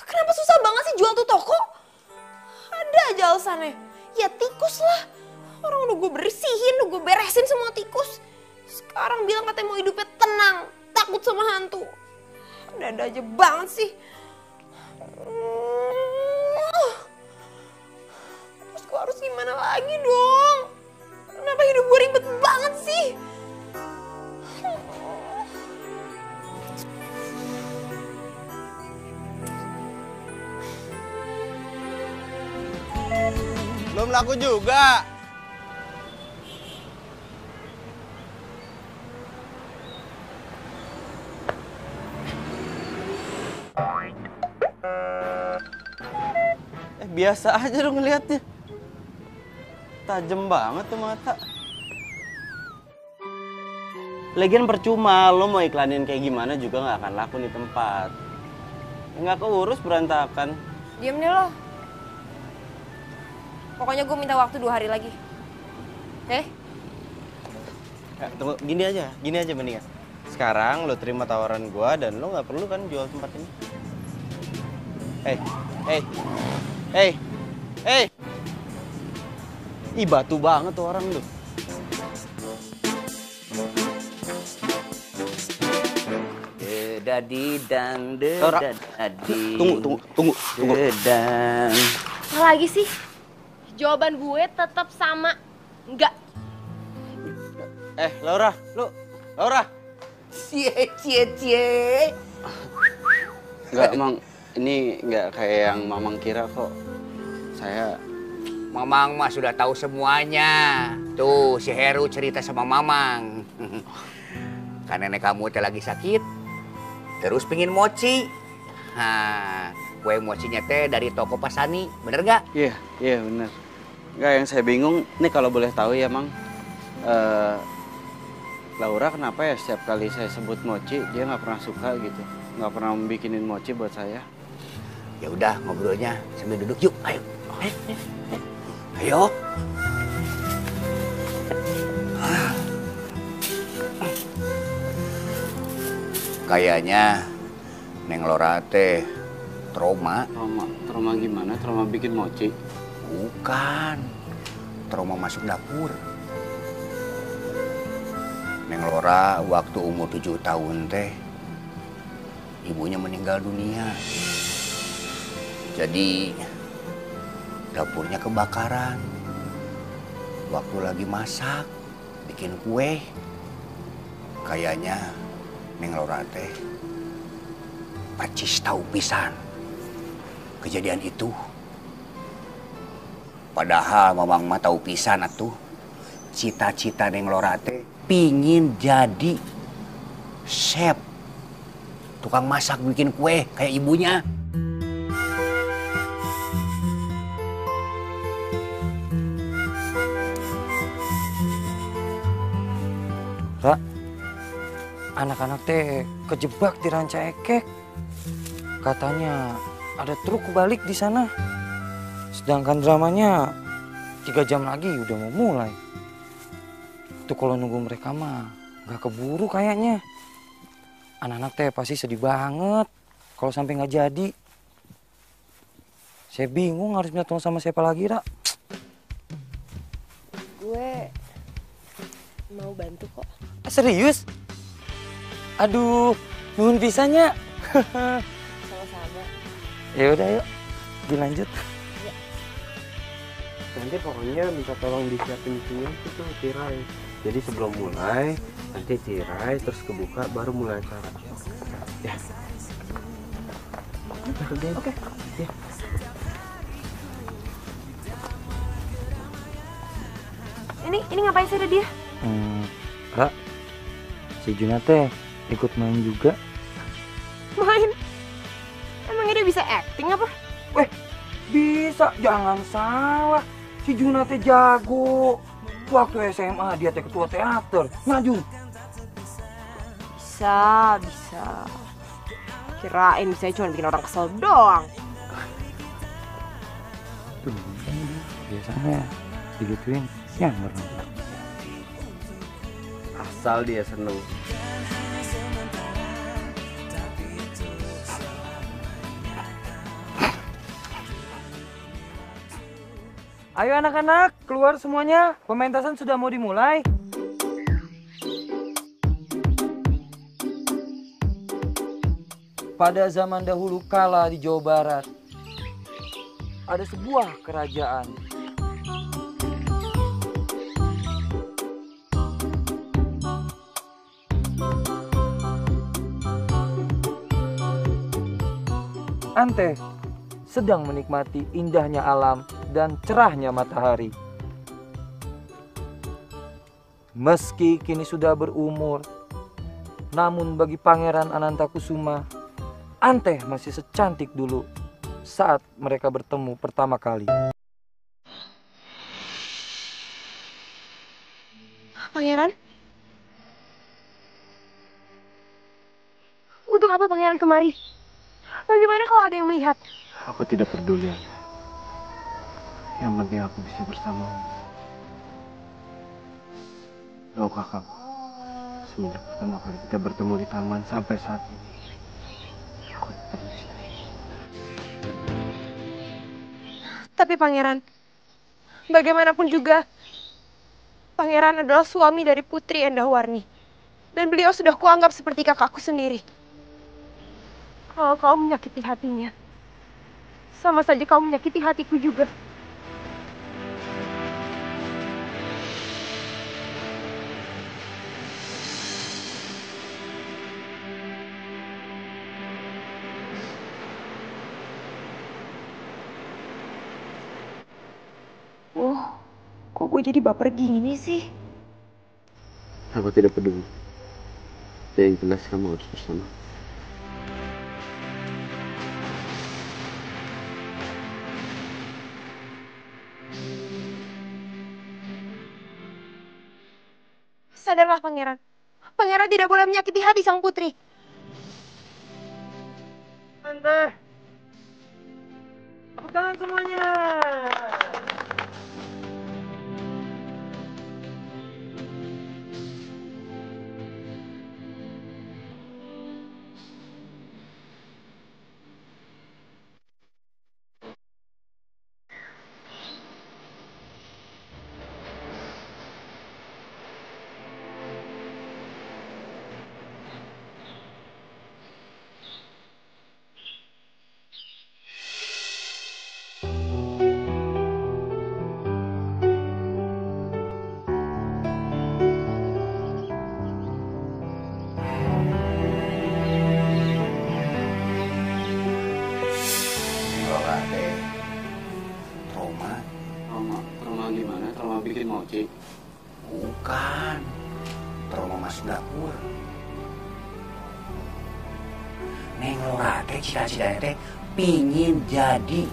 kenapa susah banget sih jual tuh toko? Ada aja alasannya. Ya tikus lah. Orang udah gue bersihin, udah gue beresin semua tikus. Sekarang bilang katanya mau hidupnya tenang, takut sama hantu. Ada aja banget sih. Terus gue harus gimana lagi dong? Kenapa hidup gue ribet banget sih? Belum laku juga. Biasa aja dong ngeliatnya. Tajem banget tuh mata. Lagian percuma, lo mau iklanin kayak gimana juga nggak akan laku di tempat. Nggak keurus berantakan. Diam deh lo. Pokoknya gue minta waktu 2 hari lagi. Oke? Ya, tunggu, gini aja mendingan. Sekarang lo terima tawaran gua dan lo nggak perlu kan jual tempat ini. Hei. Ih, batu banget tuh orang lu. Dadi dang dadi. Tunggu. Dedang. Apa lagi sih? Jawaban gue tetap sama. Enggak. Laura. Cie. Enggak, Mang. Ini nggak kayak yang Mamang kira kok. Mamang mah sudah tahu semuanya. Tuh, si Heru cerita sama Mamang. Kan nenek kamu teh lagi sakit. Terus pengin mochi. Nah, kue mochinya teh dari toko Pasani. Bener nggak? Iya bener. Nggak, yang saya bingung, nih kalau boleh tahu ya, Mang. Laura kenapa ya setiap kali saya sebut mochi, dia nggak pernah suka gitu. Nggak pernah bikinin mochi buat saya. Ya udah, ngobrolnya sambil duduk yuk. Ayo. Kayaknya Neng Laura teh trauma. Trauma gimana? Trauma bikin mochi? Bukan. Trauma masuk dapur. Neng Laura waktu umur 7 tahun teh ibunya meninggal dunia. Jadi dapurnya kebakaran. Waktu lagi masak, bikin kue. Kayaknya Neng Laura teh percis tahu pisan kejadian itu. Padahal Mamang mah tahu pisan atuh. Cita-cita Neng Laura teh pingin jadi chef. Tukang masak bikin kue kayak ibunya. Ra, anak-anak teh kejebak di Ranca Ekek. Katanya ada truk balik di sana. Sedangkan dramanya 3 jam lagi udah mau mulai. Itu kalau nunggu mereka mah nggak keburu kayaknya. Anak-anak teh pasti sedih banget kalau sampai nggak jadi. Saya bingung harus minta tolong sama siapa lagi, Ra. Gue mau bantu kok. Serius? Aduh, nuhun pisahnya. Sama-sama. Ya udah yuk, dilanjut. Ya. Nanti pokoknya minta tolong disiapin senyum itu tirai. Jadi sebelum mulai, nanti tirai terus kebuka baru mulai acara. Ya. Oke. Ya. Ini ngapain sih ada dia? Kak, si Juna teh ikut main juga. Main? Emangnya dia bisa acting apa? Bisa, jangan salah. Si Juna teh jago. Waktu SMA dia teh ketua teater. Nah Jun. Bisa, bisa. Kirain bisa cuma bikin orang kesel doang. Biasanya digituin yang berenang. Asal dia seneng. Ayo anak-anak, keluar semuanya. Pementasan sudah mau dimulai. Pada zaman dahulu kala di Jawa Barat, ada sebuah kerajaan. Ante sedang menikmati indahnya alam dan cerahnya matahari. Meski kini sudah berumur, namun bagi Pangeran Anantakusuma, Ante masih secantik dulu saat mereka bertemu pertama kali. Pangeran? Untuk apa Pangeran kemari? Bagaimana kalau ada yang melihat? Aku tidak peduli. Yang penting aku bisa bersamamu. Tahukah kamu, semenjak pertama kali kita bertemu di taman sampai saat ini, aku tetap di sini. Tapi Pangeran, bagaimanapun juga, Pangeran adalah suami dari Putri Endahwarni. Dan beliau sudah kuanggap seperti kakakku sendiri. Kalau kau menyakiti hatinya, sama saja kau menyakiti hatiku juga. Kok gue jadi baper gini sih? Aku tidak peduli. Yang jelas kamu harus bersama. Sadarlah Pangeran. Pangeran tidak boleh menyakiti hati sang putri. Ante, tepuk tangan semuanya. Trauma gimana? Trauma bikin mochi? Bukan. Trauma masuk dapur. Neng Lora teh cita-citanya teh pingin jadi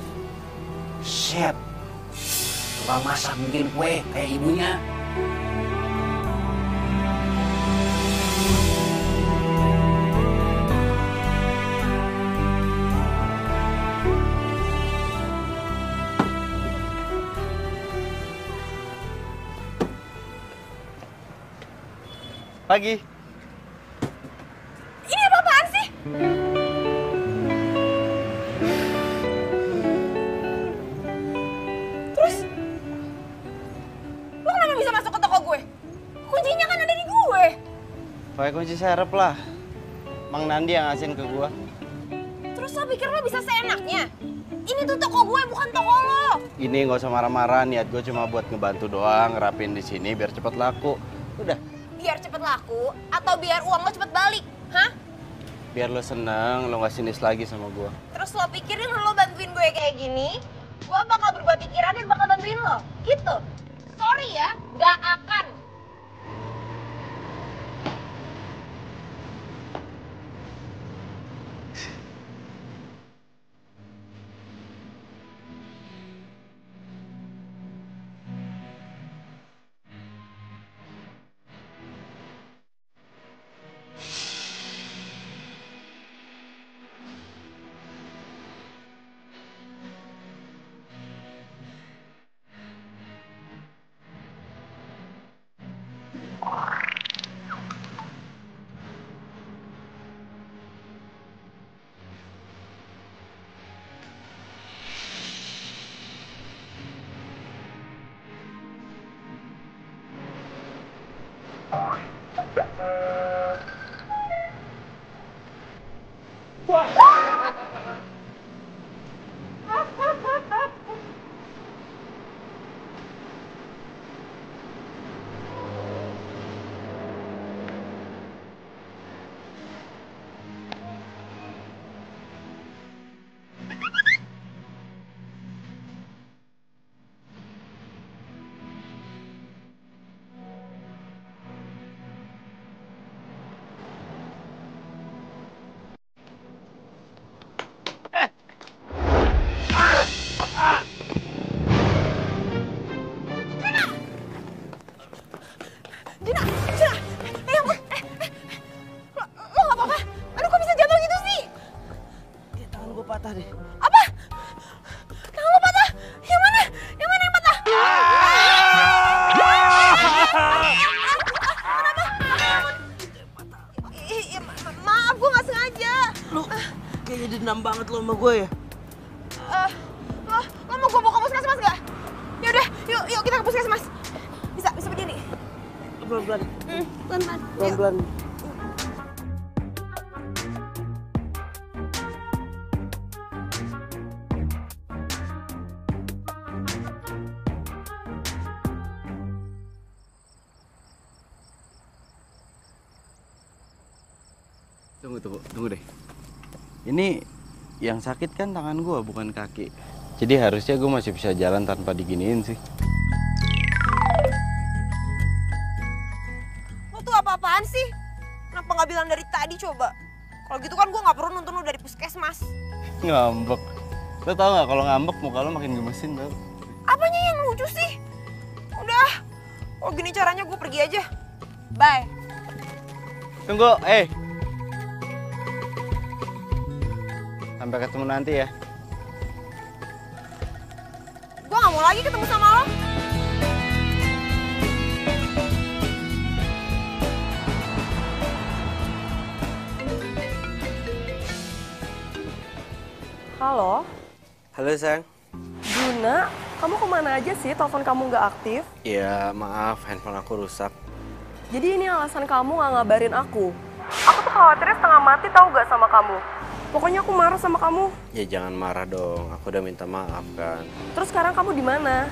chef. Tukang masak bikin kue kayak ibunya. Pagi. Ini apa-apaan sih? Terus, lo kenapa bisa masuk ke toko gue? Kuncinya kan ada di gue. Pakai kunci serep lah. Mang Nandi yang ngasihin ke gua. Terus lo pikir lo bisa seenaknya? Ini tuh toko gue, bukan toko lo. Ini nggak usah marah-marah, niat gue cuma buat ngebantu doang, ngerapin di sini biar cepet laku. Udah. Biar cepet laku atau biar uang lo cepet balik? Hah? Biar lo seneng, lo nggak sinis lagi sama gua. Terus lo pikirin lo bantuin gue kayak gini, gue bakal berubah pikiran dan bakal bantuin lo? Gitu? Sorry ya, gak akan. Dendam banget lo sama gue ya? Lo mau gue bawa ke puskesmas nggak? Yaudah, yuk kita ke puskesmas. Bisa berdiri. Pelan-pelan. Pelan-pelan. Pelan-pelan. Tunggu deh. Ini yang sakit kan tangan gue, bukan kaki. Jadi harusnya gue masih bisa jalan tanpa diginiin sih. Lo tuh apa-apaan sih? Kenapa nggak bilang dari tadi coba? Kalau gitu kan gue nggak perlu nuntun lo dari puskesmas. Ngambek. Lo tau gak kalau ngambek muka lo makin gemesin tau? Apanya yang lucu sih? Udah, kalau gini caranya gue pergi aja. Bye. Tunggu, Sampai ketemu nanti ya. Gue gak mau lagi ketemu sama lo. Halo, Halo sayang. Juna, kamu kemana aja sih? Telepon kamu nggak aktif? Ya maaf, handphone aku rusak. Jadi ini alasan kamu nggak ngabarin aku. Aku tuh khawatirnya setengah mati tahu gak sama kamu. Pokoknya aku marah sama kamu. Ya jangan marah dong, aku udah minta maaf kan. Terus sekarang kamu di mana?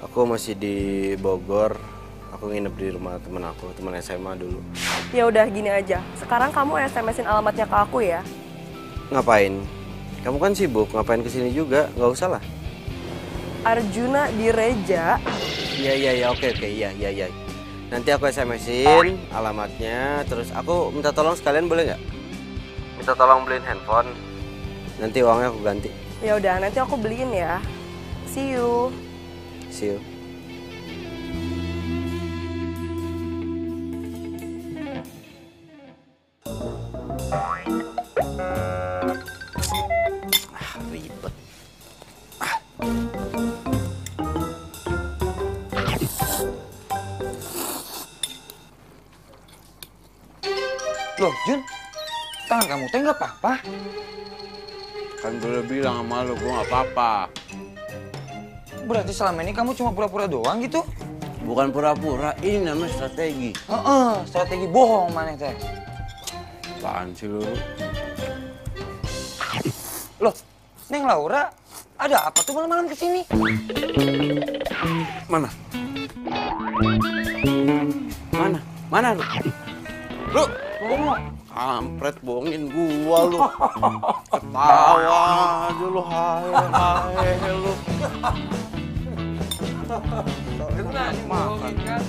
Aku masih di Bogor. Aku nginep di rumah temen aku, temen SMA dulu. Ya udah gini aja. Sekarang kamu SMS-in alamatnya ke aku ya. Ngapain? Kamu kan sibuk, ngapain kesini juga? Nggak usah lah. Arjuna Direja. Iya, oke, iya. Nanti aku SMS-in alamatnya, terus aku minta tolong sekalian boleh nggak? Minta tolong beliin handphone. Nanti uangnya aku ganti. Ya udah, nanti aku beliin ya. See you. See you. Ribet. Loh, Jun, tangan kamu teh nggak apa-apa? Kan gue udah bilang sama lo, gue nggak apa-apa. Berarti selama ini kamu cuma pura-pura doang gitu? Bukan pura-pura, ini namanya strategi. Strategi bohong mana teh? Apaan sih lo? Loh, Neng Laura, ada apa tuh malam-malam kesini? Mana? Mana lu? Lu, kampret bohongin gua lu. Ketawa aja lu, hai lu. Makan kan?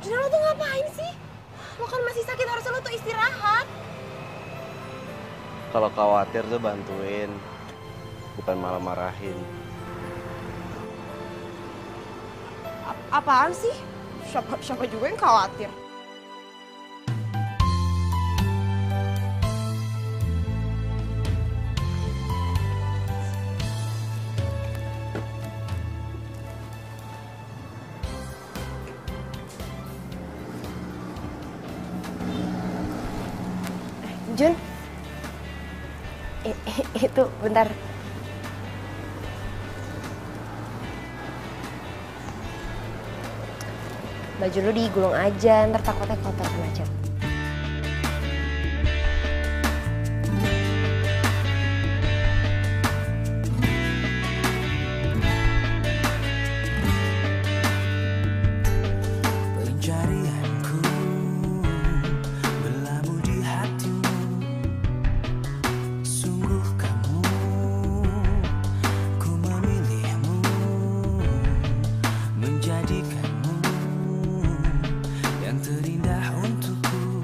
Juna, lo tuh ngapain sih? Lo kan masih sakit, harusnya lo tuh istirahat. Kalau khawatir tuh bantuin, bukan malah marahin. Apaan sih? Siapa juga yang khawatir? Jun, itu bentar. Baju lu digulung aja, ntar takutnya kotor kena cat. Pencarianku berlabuh di hatimu. Sungguh kamu, ku memilihmu, menjadikanmu yang terindah untukku,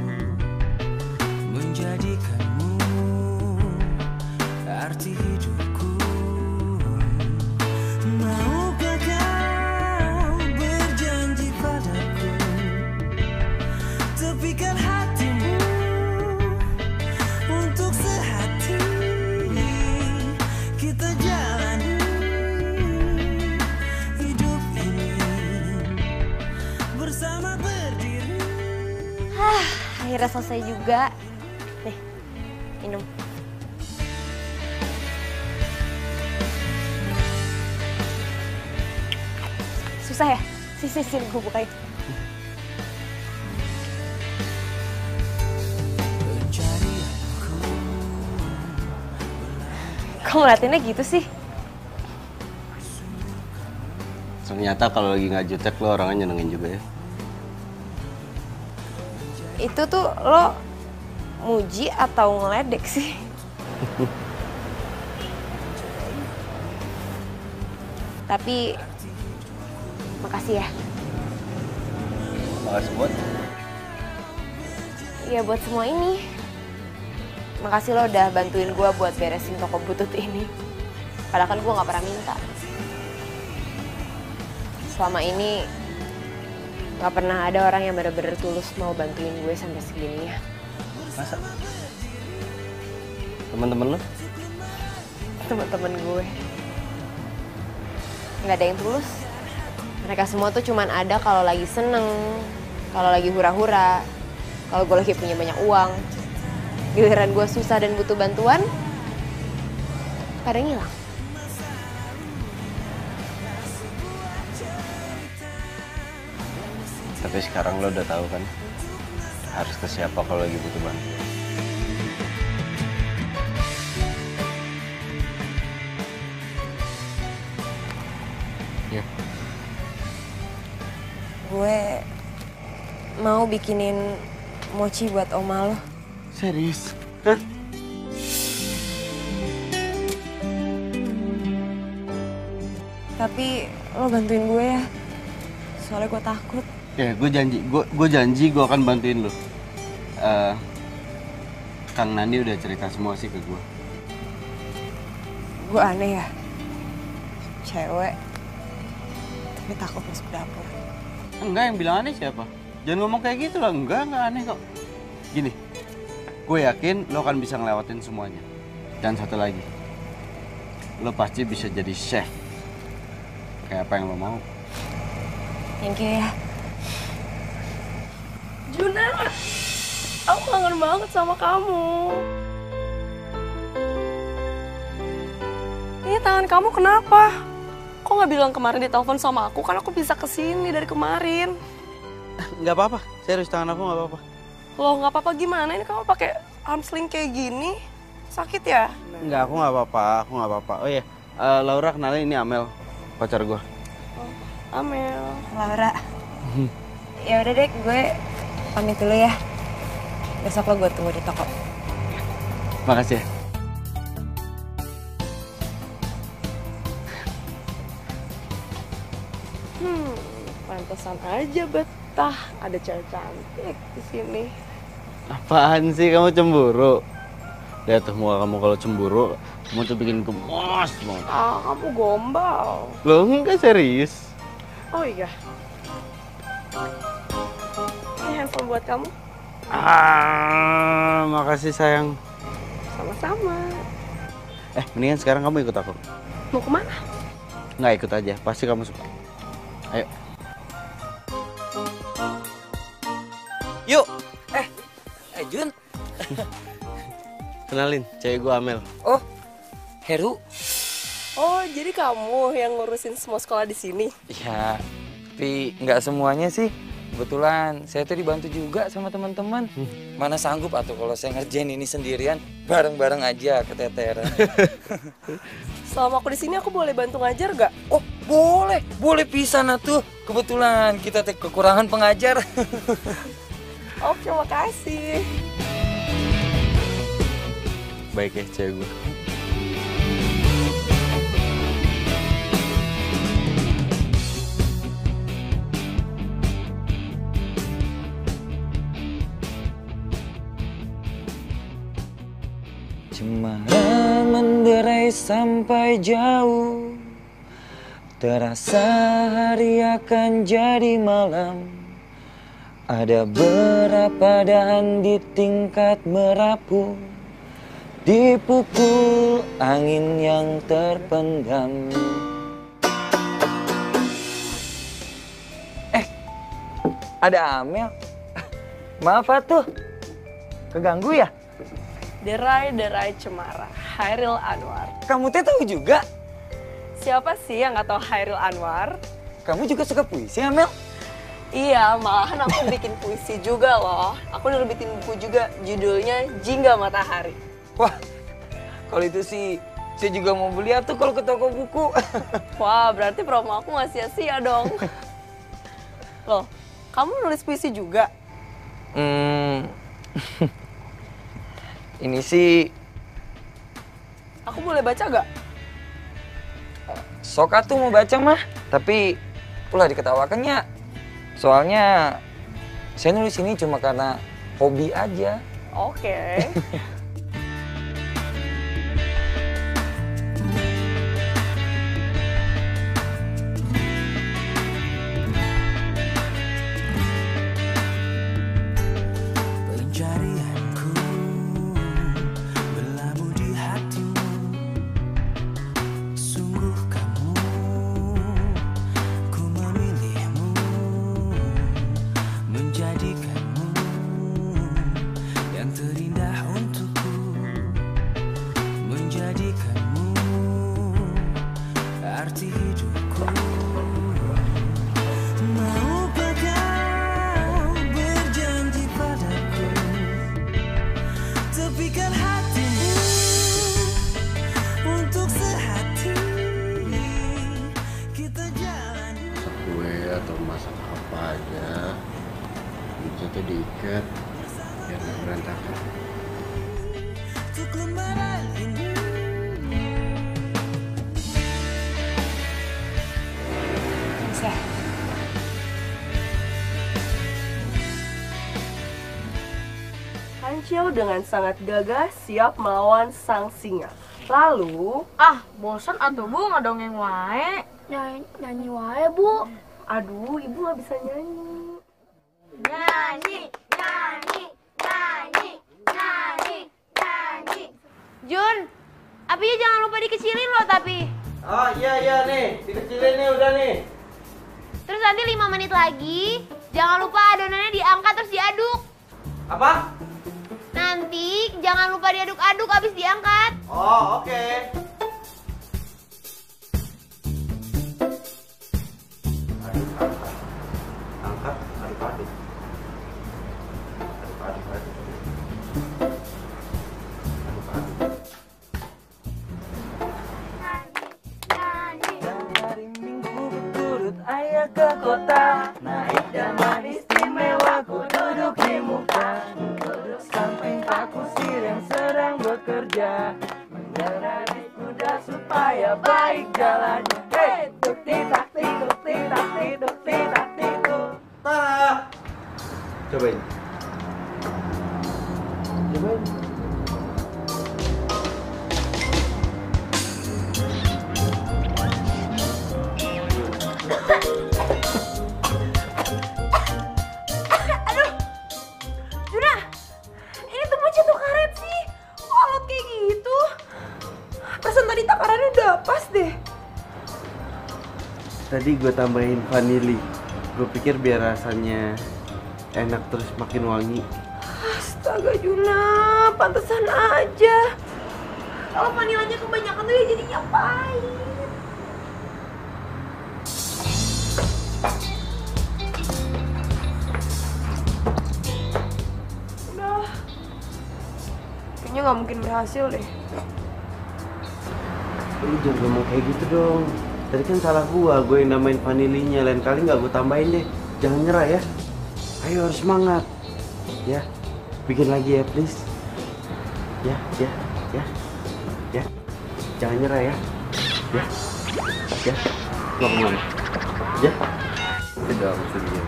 menjadikanmu arti hidupku. Maukah kau berjanji padaku, tepikan hatimu untuk sehati, kita jalani hidup ini bersama berdiri. Akhirnya selesai juga. Nih, minum. Susah ya? Sini, gue bukain. Kok ngeliatinnya gitu sih? Ternyata kalau lagi nggak jutek lo orangnya nyenengin juga ya. Itu tuh lo muji atau ngeledek sih? Tapi makasih ya. Makasih buat. Iya buat semua ini. Makasih lo udah bantuin gue buat beresin toko butut ini. Padahal kan gue gak pernah minta. Selama ini gak pernah ada orang yang bener-bener tulus mau bantuin gue sampai segininya. Masa? Temen-temen lo? Temen-temen gue. Gak ada yang tulus. Mereka semua tuh cuman ada kalau lagi seneng, kalau lagi hura-hura, kalau gue lagi punya banyak uang. Giliran gue susah dan butuh bantuan, pada ngilang. Tapi sekarang lo udah tahu kan harus ke siapa kalau lagi butuh bantuan. Ya. Gue mau bikinin mochi buat oma lo. Serius? Hah? Tapi lo bantuin gue ya, soalnya gue takut. Ya, gue janji gue akan bantuin lo. Kang Nandi udah cerita semua sih ke gue. Gue aneh ya, cewek, tapi takut masuk dapur. Enggak, yang bilang aneh siapa? Jangan ngomong kayak gitu lah, enggak aneh kok. Gini, gue yakin lo akan bisa ngelewatin semuanya. Dan satu lagi, lo pasti bisa jadi chef. Kayak apa yang lo mau. Thank you ya. Juna, aku kangen banget sama kamu. Ini tangan kamu kenapa? Kok nggak bilang kemarin di telepon sama aku? Kan aku bisa kesini dari kemarin. Nggak apa-apa, serius tangan aku nggak apa-apa. Loh nggak apa-apa gimana? Ini kamu pakai arm sling kayak gini, sakit ya? Nggak, aku nggak apa-apa. Oh iya, Laura kenalin ini Amel, pacar gue. Oh, Amel. Laura. Ya udah deh, gue pamit dulu ya. Besok lo gue tunggu di toko. Makasih ya. Pantesan aja betah ada cewek cantik di sini. Apaan sih, kamu cemburu? Lihat tuh muka kamu kalau cemburu, kamu tuh bikin gemes banget. Ah, kamu gombal. Loh, enggak serius. Oh iya. Ini handphone buat kamu. Makasih sayang. Sama-sama. Mendingan sekarang kamu ikut aku. Mau kemana? Nggak, ikut aja, pasti kamu suka. Ayo. Yuk. Jun. Kenalin, cewek gue Amel. Oh, Heru. Oh, jadi kamu yang ngurusin semua sekolah di sini? Ya, tapi nggak semuanya sih. Kebetulan saya tuh dibantu juga sama teman-teman. Mana sanggup atau kalau saya ngerjain ini sendirian, bareng-bareng aja keteteran. Selama aku di sini aku boleh bantu ngajar gak? Oh, boleh. Boleh pisan atuh. Kebetulan kita kekurangan pengajar. Oh, terima kasih. Baik ya cewek gue. Cemara menderai sampai jauh, terasa hari akan jadi malam. Ada berapa dahan di tingkat merapu, dipukul angin yang terpendam. Ada Amel. Maaf atuh, keganggu ya? Derai-derai cemara, Hairil Anwar. Kamu teh tahu juga? Siapa sih yang nggak tahu Hairil Anwar? Kamu juga suka puisi, Amel? Iya, malahan aku bikin puisi juga loh. Aku udah bikin buku juga, judulnya Jingga Matahari. Wah, kalau itu sih saya juga mau beli tuh kalau ke toko buku. Wah, berarti promo aku nggak sia-sia dong. Loh, kamu nulis puisi juga? Ini sih... Aku boleh baca gak? Sok atuh mau baca mah, tapi ulah diketawakannya. Soalnya saya nulis ini cuma karena hobi aja. Oke. Pencarianku berlabuh di hatimu. Sungguh kamu, ku memilihmu, menjadikanmu yang terindah untukku, menjadikanmu arti hidupku. Maukah kau berjanji padaku, tepikan hatimu untuk sehati kita jalani. Masak kue atau masak apa aja, bisa tuh diikat biar nggak berantakan. Untuk lembaran ini Bisa. Hancil dengan sangat gagah siap melawan sang singa. Lalu, Bosan atuh Bu, ngadongeng wae. Nyanyi wae Bu. aduh ibu nggak bisa nyanyi. Nyanyi, nyanyi, nyanyi, nyanyi, nyanyi. Jun, apinya jangan lupa dikecilin loh tapi. Oh iya nih, dikecilin nih udah nih. Terus nanti 5 menit lagi, jangan lupa adonannya diangkat terus diaduk. Apa? Nanti jangan lupa diaduk-aduk habis diangkat. Oh oke. Angkat, aduk-aduk. Aduk-aduk. Hari Minggu berturut ayah ke kota, naik zaman istimewa ku duduk di muka, duduk samping Pak Kusir yang sedang bekerja, mengendarai kuda supaya baik jalannya. Hei, tuk titak tiduk titak tiduk titak tiduk. Tara. Cobain. Cobain. Aduh, Juna, ini tuh mau jatuh karet sih. Kok alot kayak gitu? Perasaan tadi takarannya udah pas deh. Tadi gue tambahin vanili. Gue pikir biar rasanya enak terus makin wangi. Astaga. Astaga Juna, pantesan aja. Kalau vanilanya kebanyakan tuh ya jadinya pahit. Udah, kayaknya nggak mungkin berhasil deh. Lu jangan ngomong kayak gitu dong. Tadi kan salah gue yang namain vanilinya. Lain kali nggak gue tambahin deh. Jangan nyerah ya. Ayo harus semangat. Ya, bikin lagi ya please. Ya. Jangan nyerah ya. Ya. Lo kemana? Ya. Tidak aku sedih.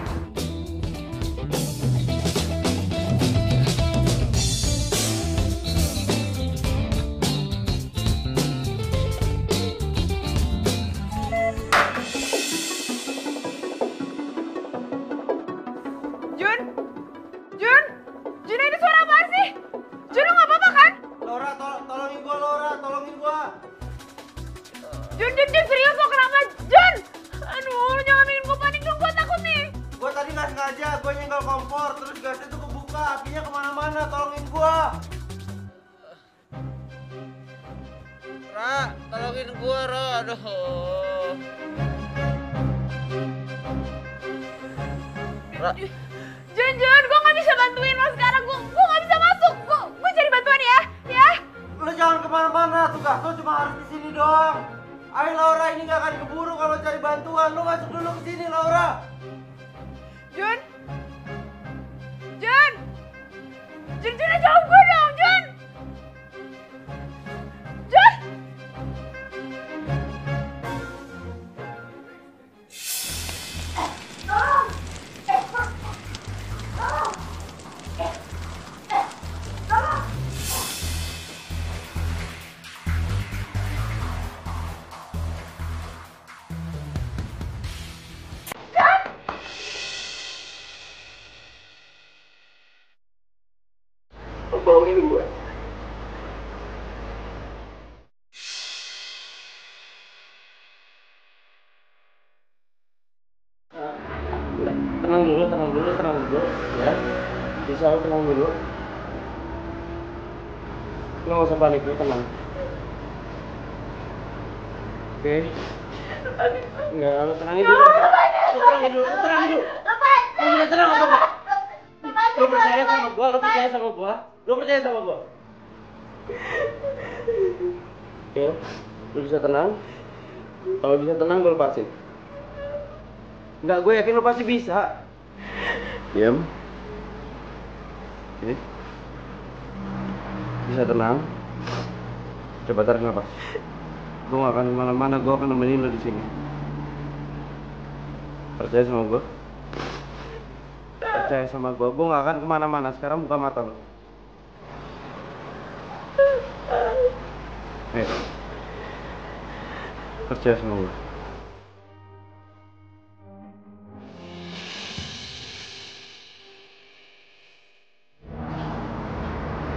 Jun, ini suara apaan sih? Jun, lo nggak apa-apa kan? Laura, tolongin gua, Laura, tolongin gua. Jun, serius lo kenapa? Jun! Aduh, lo jangan bikin gue panik dong, gue takut nih. Gua tadi nggak sengaja, gua nyenggol kompor, terus gasnya tuh kebuka, apinya kemana-mana, tolongin gua. Ra, tolongin gua, Ra, aduh. Ra. Jun, gue nggak bisa bantuin lo sekarang, gue nggak bisa masuk, gue cari bantuan ya. Lo jangan kemana-mana, tugas lo cuma harus di sini doang. Ayo Laura, ini nggak akan keburu kalau cari bantuan. Lo masuk dulu ke sini, Laura. Jun, jawab gue dong, Jun. Bohongin gue. Tenang dulu ya. Bisa tenang dulu. Lo nggak usah panik, lo tenang. Oke. Enggak, lo tenangin dulu. Tenang dulu. Lo udah tenang apa? Lo percaya sama gua. Oke, lo bisa tenang. Kalau bisa tenang, gue lepasin. Enggak, gue yakin lo pasti bisa. Diam. Oke. Bisa tenang. Coba tarik nafas. Gue gak akan kemana-mana, gue akan nemenin lo di sini. Percaya sama gue. Percaya sama gue gak akan kemana-mana. Sekarang buka mata lo. Percaya sama gue.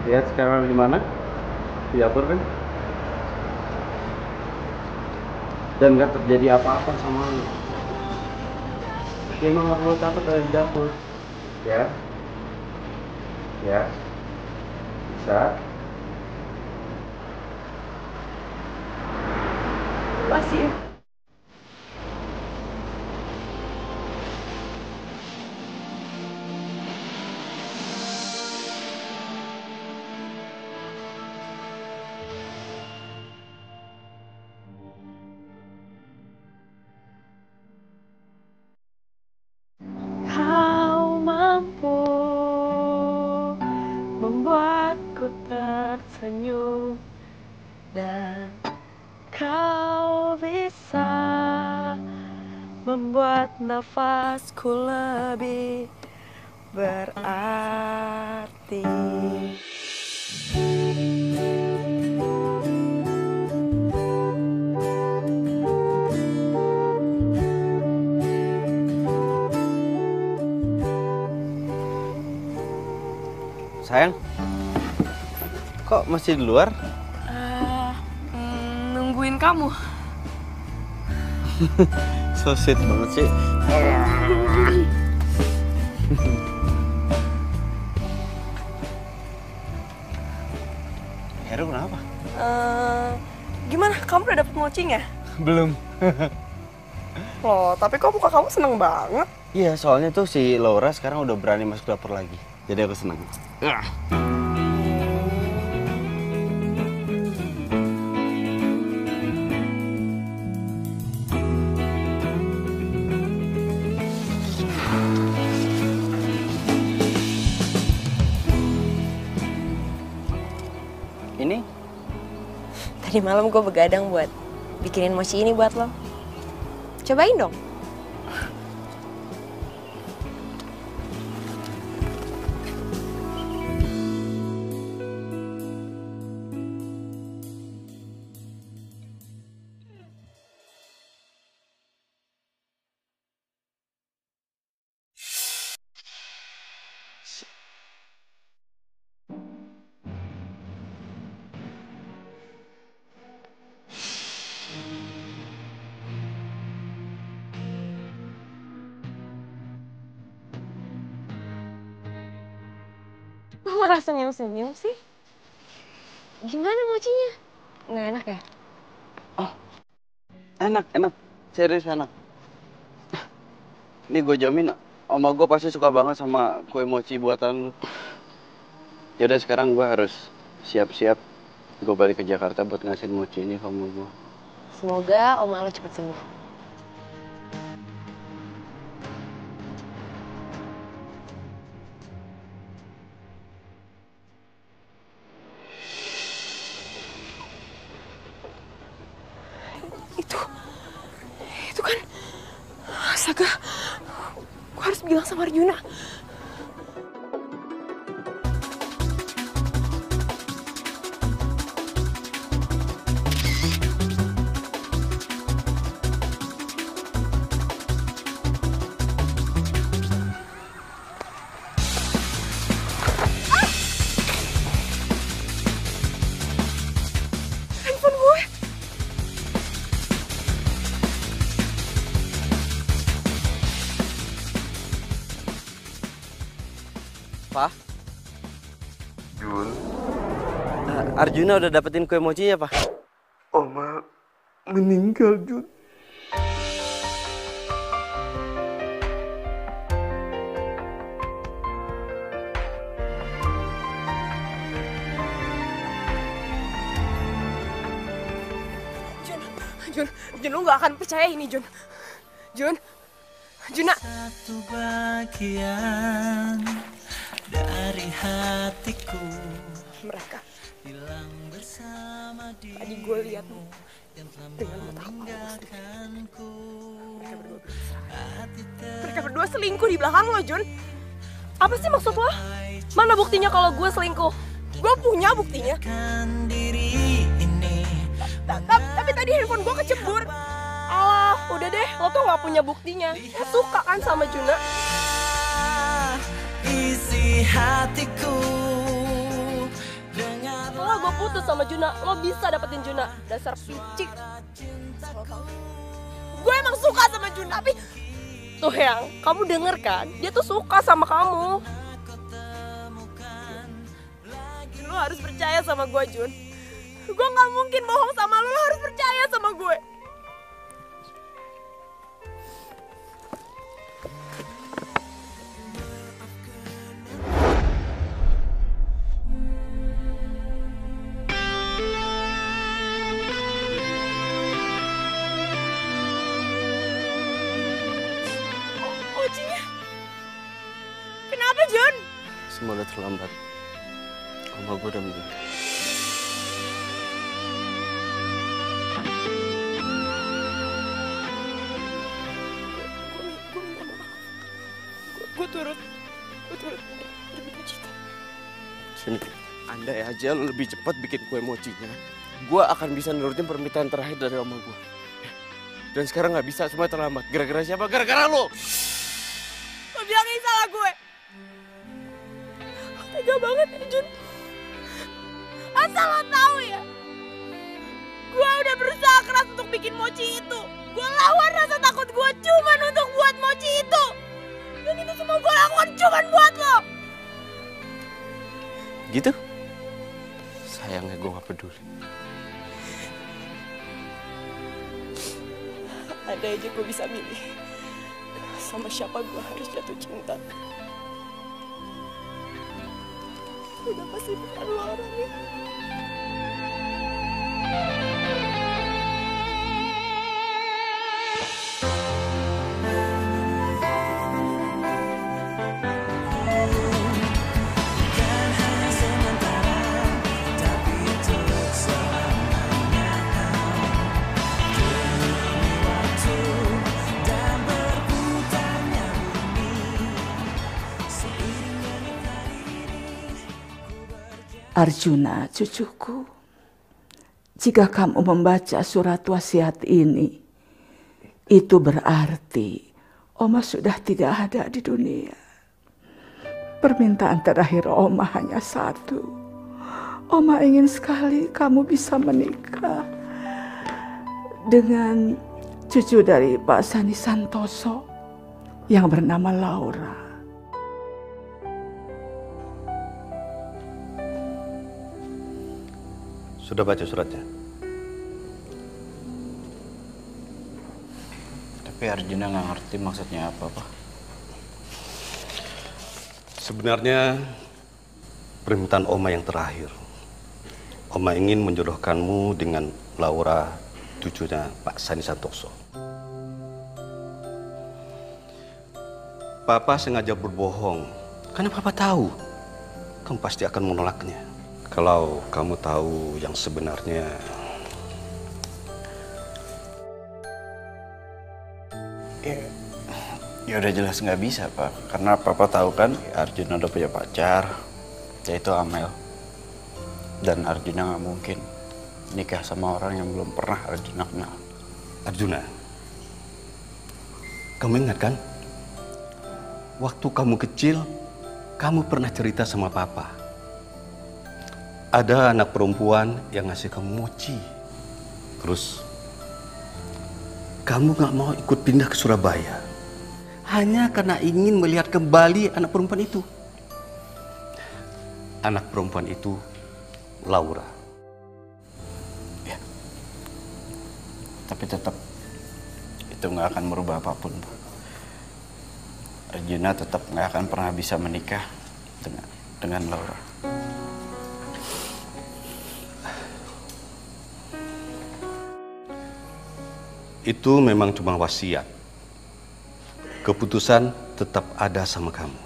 Lihat sekarang di mana? Di dapur kan? Dan gak terjadi apa-apa sama lo. Dia emang gak perlu takut ada di dapur. Ya? Bisa? Makasih ya. Kau mampu membuatku tersenyum dan kau bisa membuat nafasku lebih berarti. Sayang, kok masih di luar? Nungguin kamu. So sweet banget sih. mochinya? Belum. Loh, tapi kok muka kamu seneng banget? Iya, soalnya tuh si Laura sekarang udah berani masuk dapur lagi. Jadi aku senang. Ini? Tadi malam gue begadang buat bikinin mochi ini buat lo. Cobain dong. Mama rasa senyum-senyum sih. Gimana mochinya? Nggak enak ya? Enak. Serius enak. Ini gue jamin, oma gue pasti suka banget sama kue mochi buatan lu. Yaudah sekarang gue harus siap-siap. Gue balik ke Jakarta buat ngasihin mochi ini ke oma gue. Semoga oma lo cepet sembuh. Itu kan, astaga, gue harus bilang sama Arjuna. Handphone gue. Pak? Jun? Arjuna udah dapetin kue mochi ya, Pak? Oma meninggal, Jun. Jun, lu gak akan percaya ini, Jun. Juna. Satu bagian dari hatiku. Mereka hilang bersama dirimu. Tadi gue lihat dengan mata meninggalkanku. Mereka berdua selingkuh di belakang lo, Jun. Apa sih maksud lo? Mana buktinya kalau gue selingkuh? Gue punya buktinya. Tapi tadi handphone gue kecebur. Alah, udah deh, lo tuh gak punya buktinya. Lo suka kan sama Juna? Isi hatiku. Setelah gue putus sama Juna, lo bisa dapetin Juna. Dasar picik. Gue emang suka sama Juna, tapi tuh yang, kamu denger kan? Dia tuh suka sama kamu. Lo harus percaya sama gue, Jun. Gue gak mungkin bohong sama lo harus percaya sama gue. Mochinya? Kenapa, Jun? Semua udah terlambat. Oma gue udah meninggal. Gue turut berduka cita. Sini, andai aja lo lebih cepat bikin kue mochinya, gue akan bisa nurutin permintaan terakhir dari oma gue. Dan sekarang nggak bisa, semua terlambat. Gara-gara siapa? Gara-gara lo! Lo bilang ini salah gue. Tega banget ya, Jun. Asal lo tahu ya, gue udah berusaha keras untuk bikin mochi itu. Gue lawan rasa takut gue cuman untuk buat mochi itu. Dan itu semua gue lakukan cuman buat lo. Gitu? Sayangnya gue gak peduli. Andai aja gue bisa milih sama siapa gue harus jatuh cinta. Udah pasti bukan lo orangnya. Arjuna, cucuku, jika kamu membaca surat wasiat ini, itu berarti Oma sudah tidak ada di dunia. Permintaan terakhir Oma hanya satu. Oma ingin sekali kamu bisa menikah dengan cucu dari Pak Sani Santoso yang bernama Laura. Sudah baca suratnya? Tapi Arjuna nggak ngerti maksudnya apa, Pak. Sebenarnya permintaan Oma yang terakhir. Oma ingin menjodohkanmu dengan Laura, cucunya Pak Sani Santoso. Papa sengaja berbohong karena Papa tahu kamu pasti akan menolaknya. Kalau kamu tahu yang sebenarnya, ya udah jelas nggak bisa, Pak. Karena Papa tahu kan Arjuna udah punya pacar, yaitu Amel. Dan Arjuna nggak mungkin nikah sama orang yang belum pernah Arjuna kenal. Arjuna, kamu ingat kan? Waktu kamu kecil, kamu pernah cerita sama Papa. Ada anak perempuan yang ngasih kamu mochi. Terus, kamu gak mau ikut pindah ke Surabaya. Hanya karena ingin melihat kembali anak perempuan itu. Anak perempuan itu, Laura. Ya. Tapi tetap, itu gak akan merubah apapun, Pak. Arjuna tetap gak akan pernah bisa menikah dengan Laura. Itu memang cuma wasiat. Keputusan tetap ada sama kamu.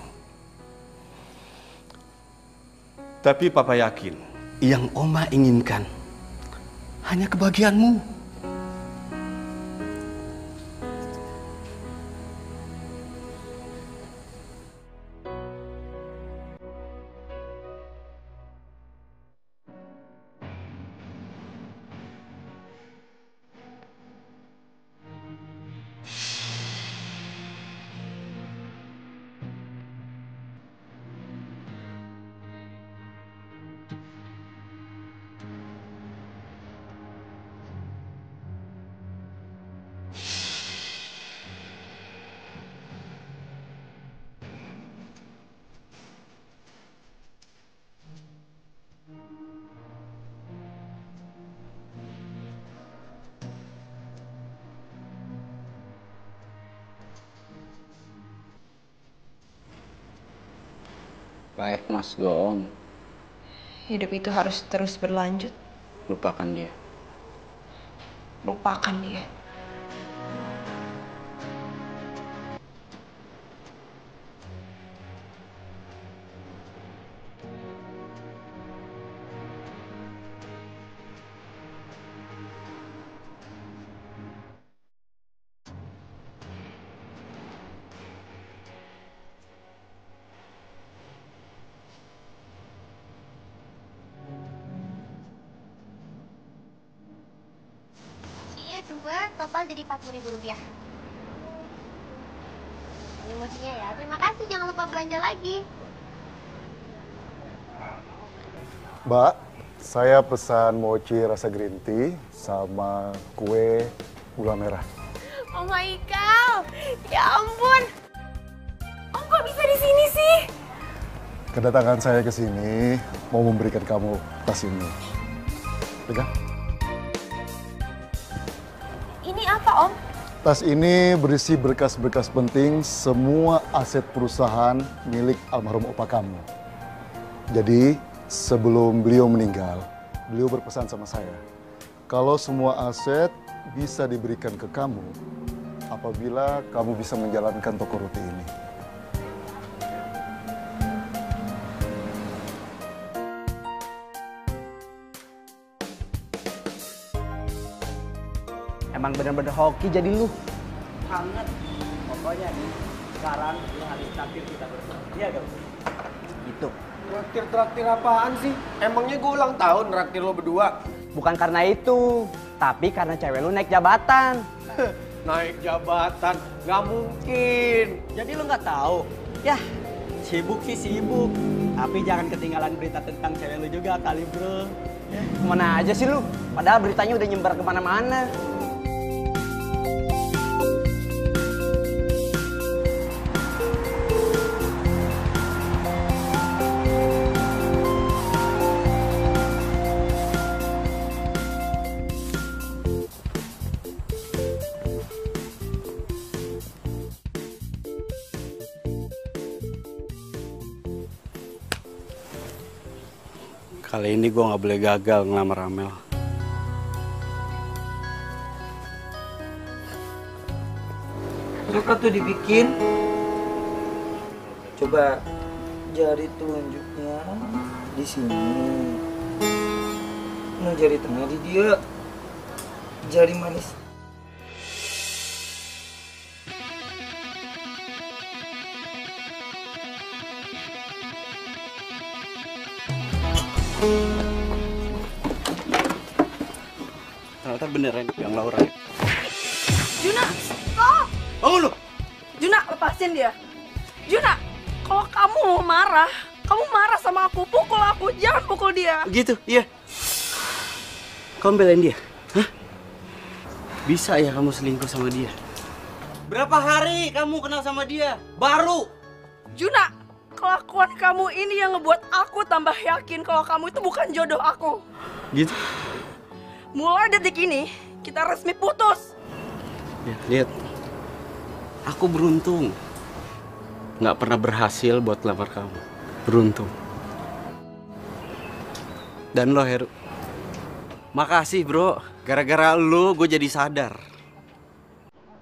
Tapi Papa yakin, yang Oma inginkan hanya kebahagiaanmu. Baik, Mas Gong. Hidup itu harus terus berlanjut. Lupakan dia. Lupakan dia. Dua total jadi Rp40.000. Ini mochinya ya. Terima kasih, jangan lupa belanja lagi. Mbak, saya pesan mochi rasa green tea sama kue gula merah. Oh my God, ya ampun. Om kok bisa di sini sih? Kedatangan saya ke sini mau memberikan kamu tas ini. Pegang. Ini apa, Om? Tas ini berisi berkas-berkas penting semua aset perusahaan milik almarhum opa kamu. Jadi sebelum beliau meninggal, beliau berpesan sama saya, kalau semua aset bisa diberikan ke kamu apabila kamu bisa menjalankan toko roti ini. Emang bener-bener hoki jadi lu. Banget. Pokoknya nih, sekarang lu harus traktir kita berdua. Iya dong? Gitu. Traktir apaan sih? Emangnya gue ulang tahun traktir lo berdua? Bukan karena itu, tapi karena cewek lu naik jabatan. Naik jabatan? Nggak mungkin. Jadi lu nggak tahu? Yah, sibuk sih sibuk. Tapi jangan ketinggalan berita tentang cewek lu juga kali bro. Kemana aja sih lu? Padahal beritanya udah nyebar kemana-mana. Kali ini gue gak boleh gagal ngelamar Amel. Suka tuh dibikin. Coba jari telunjuknya di sini. Nah, jari tengah di dia. Jari manis. Ternyata beneran yang Laura. Juna, stop! Bangun lu! Juna, lepasin dia. Juna, kalau kamu mau marah, kamu marah sama aku, pukul aku, jangan pukul dia. Begitu, iya. Kamu belain dia? Hah? Bisa ya kamu selingkuh sama dia? Berapa hari kamu kenal sama dia? Baru! Juna, kelakuan kamu ini yang ngebuat aku tambah yakin kalau kamu itu bukan jodoh aku. Gitu? Mulai detik ini, kita resmi putus. Ya, lihat. Aku beruntung. Nggak pernah berhasil buat lamar kamu. Beruntung. Dan lo, Heru. Makasih, bro. Gara-gara lo, gue jadi sadar.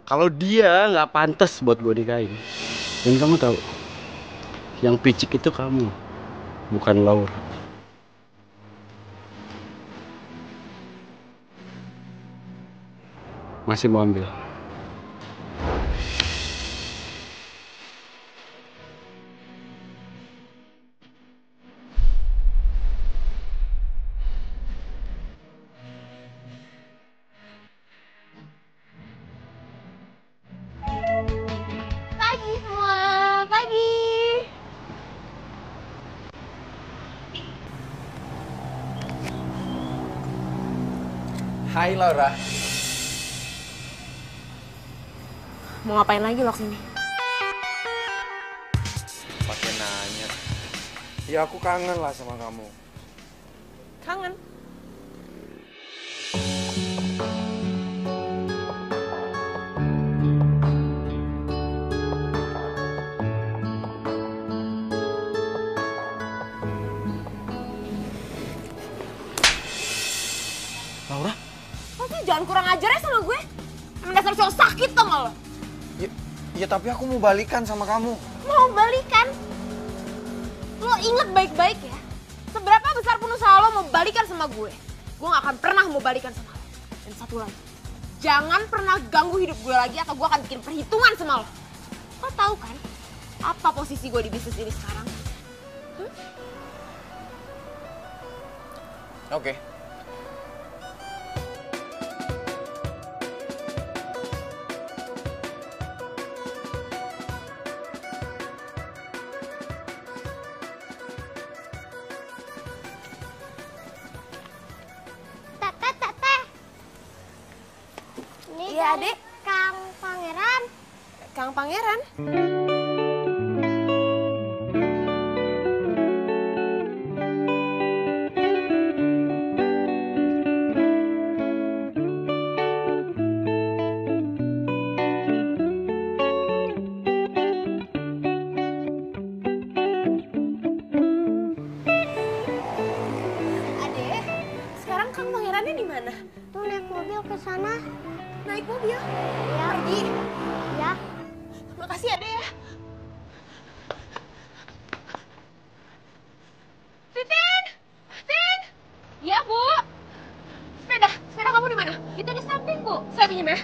Kalau dia nggak pantas buat gue nikahin. Dan kamu tahu, yang picik itu kamu, bukan Laura. Masih mau ambil? Pagi semua, pagi. Hai Laura. Mau ngapain lagi lo kesini? Pakai nanya. Ya aku kangen lah sama kamu. Kangen? Laura? Lo sih jangan kurang ajar ya sama gue. Emang dasar cowok sakit tau gak lo? Ya tapi aku mau balikan sama kamu. Mau balikan? Lo inget baik-baik ya. Seberapa besar pun usaha lo mau balikan sama gue. Gue gak akan pernah mau balikan sama lo. Dan satu lagi. Jangan pernah ganggu hidup gue lagi atau gue akan bikin perhitungan sama lo. Lo tahu kan apa posisi gue di bisnis ini sekarang? Oke. Iya, Adik. Kang Pangeran. Kang Pangeran? mobil. Ya. Pergi. Ya. Makasih ya, Dek ya. Titin! Tin! Iya, Bu. Sepeda kamu di mana? Itu di samping, Bu. Saya pinjam ya.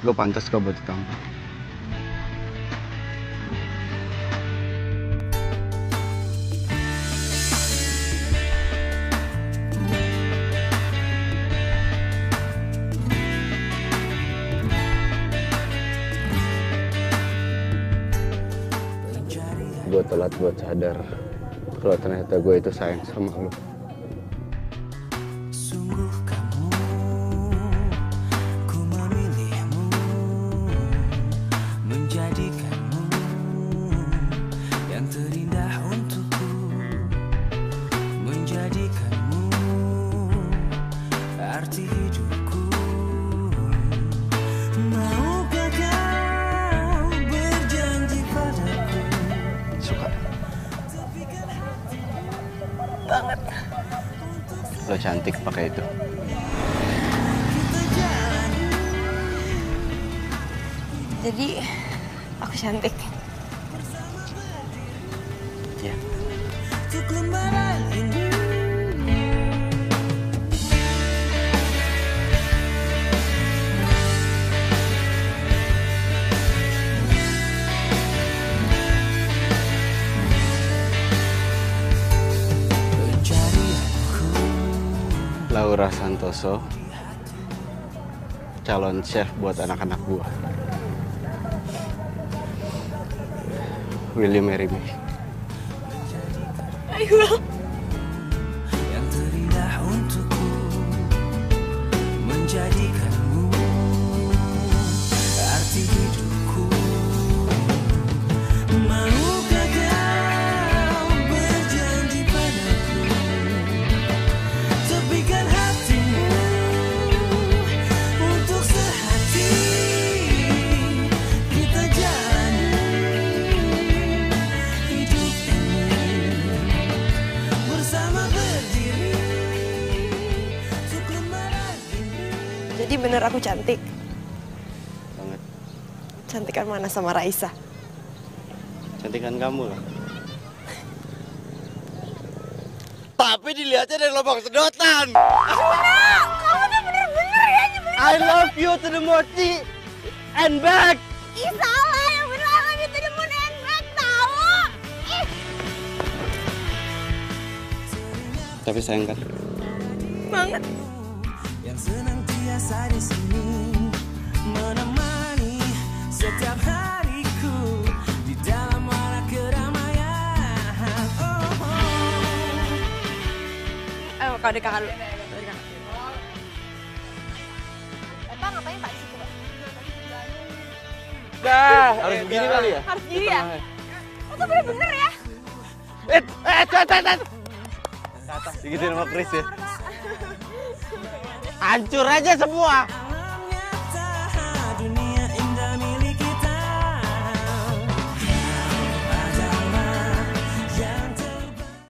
Lo pantas kok buat ditampar. Gue telat buat sadar kalau ternyata gue itu sayang sama lo. Banget. Lo cantik pakai itu. Jadi aku cantik. Ya. Laura Santoso, calon chef buat anak-anak gua. Will you marry me? I will. Yang terindah untukku menjadikanmu arti hidupku. Maukah kau berjanji padaku, tepikan hatimu untuk sehati kita jalani hidup ini bersama berdiri untuk lembaran ini. Jadi bener aku cantik? Banget. Cantikan mana sama Raisa? Cantikan kamu lah. Tapi dilihatnya dari lubang sedotan. Kamu tuh bener-bener ya nyebelin. I love you to the Morty and back. Ih salah, yang bener I love you to the moon and back tau. Ih. Tapi sayang kan? Banget. Yang senantiasa di sini menemani setiap hariku di dalam walau keramaian. Ayo kau dekat dulu. Bapak ngapain Pak di situ, Pak? Dah, harus begini kali ya? Harus gini ya? Oh tuh bener-bener ya? Digituin sama Chris ya? Hancur aja semua.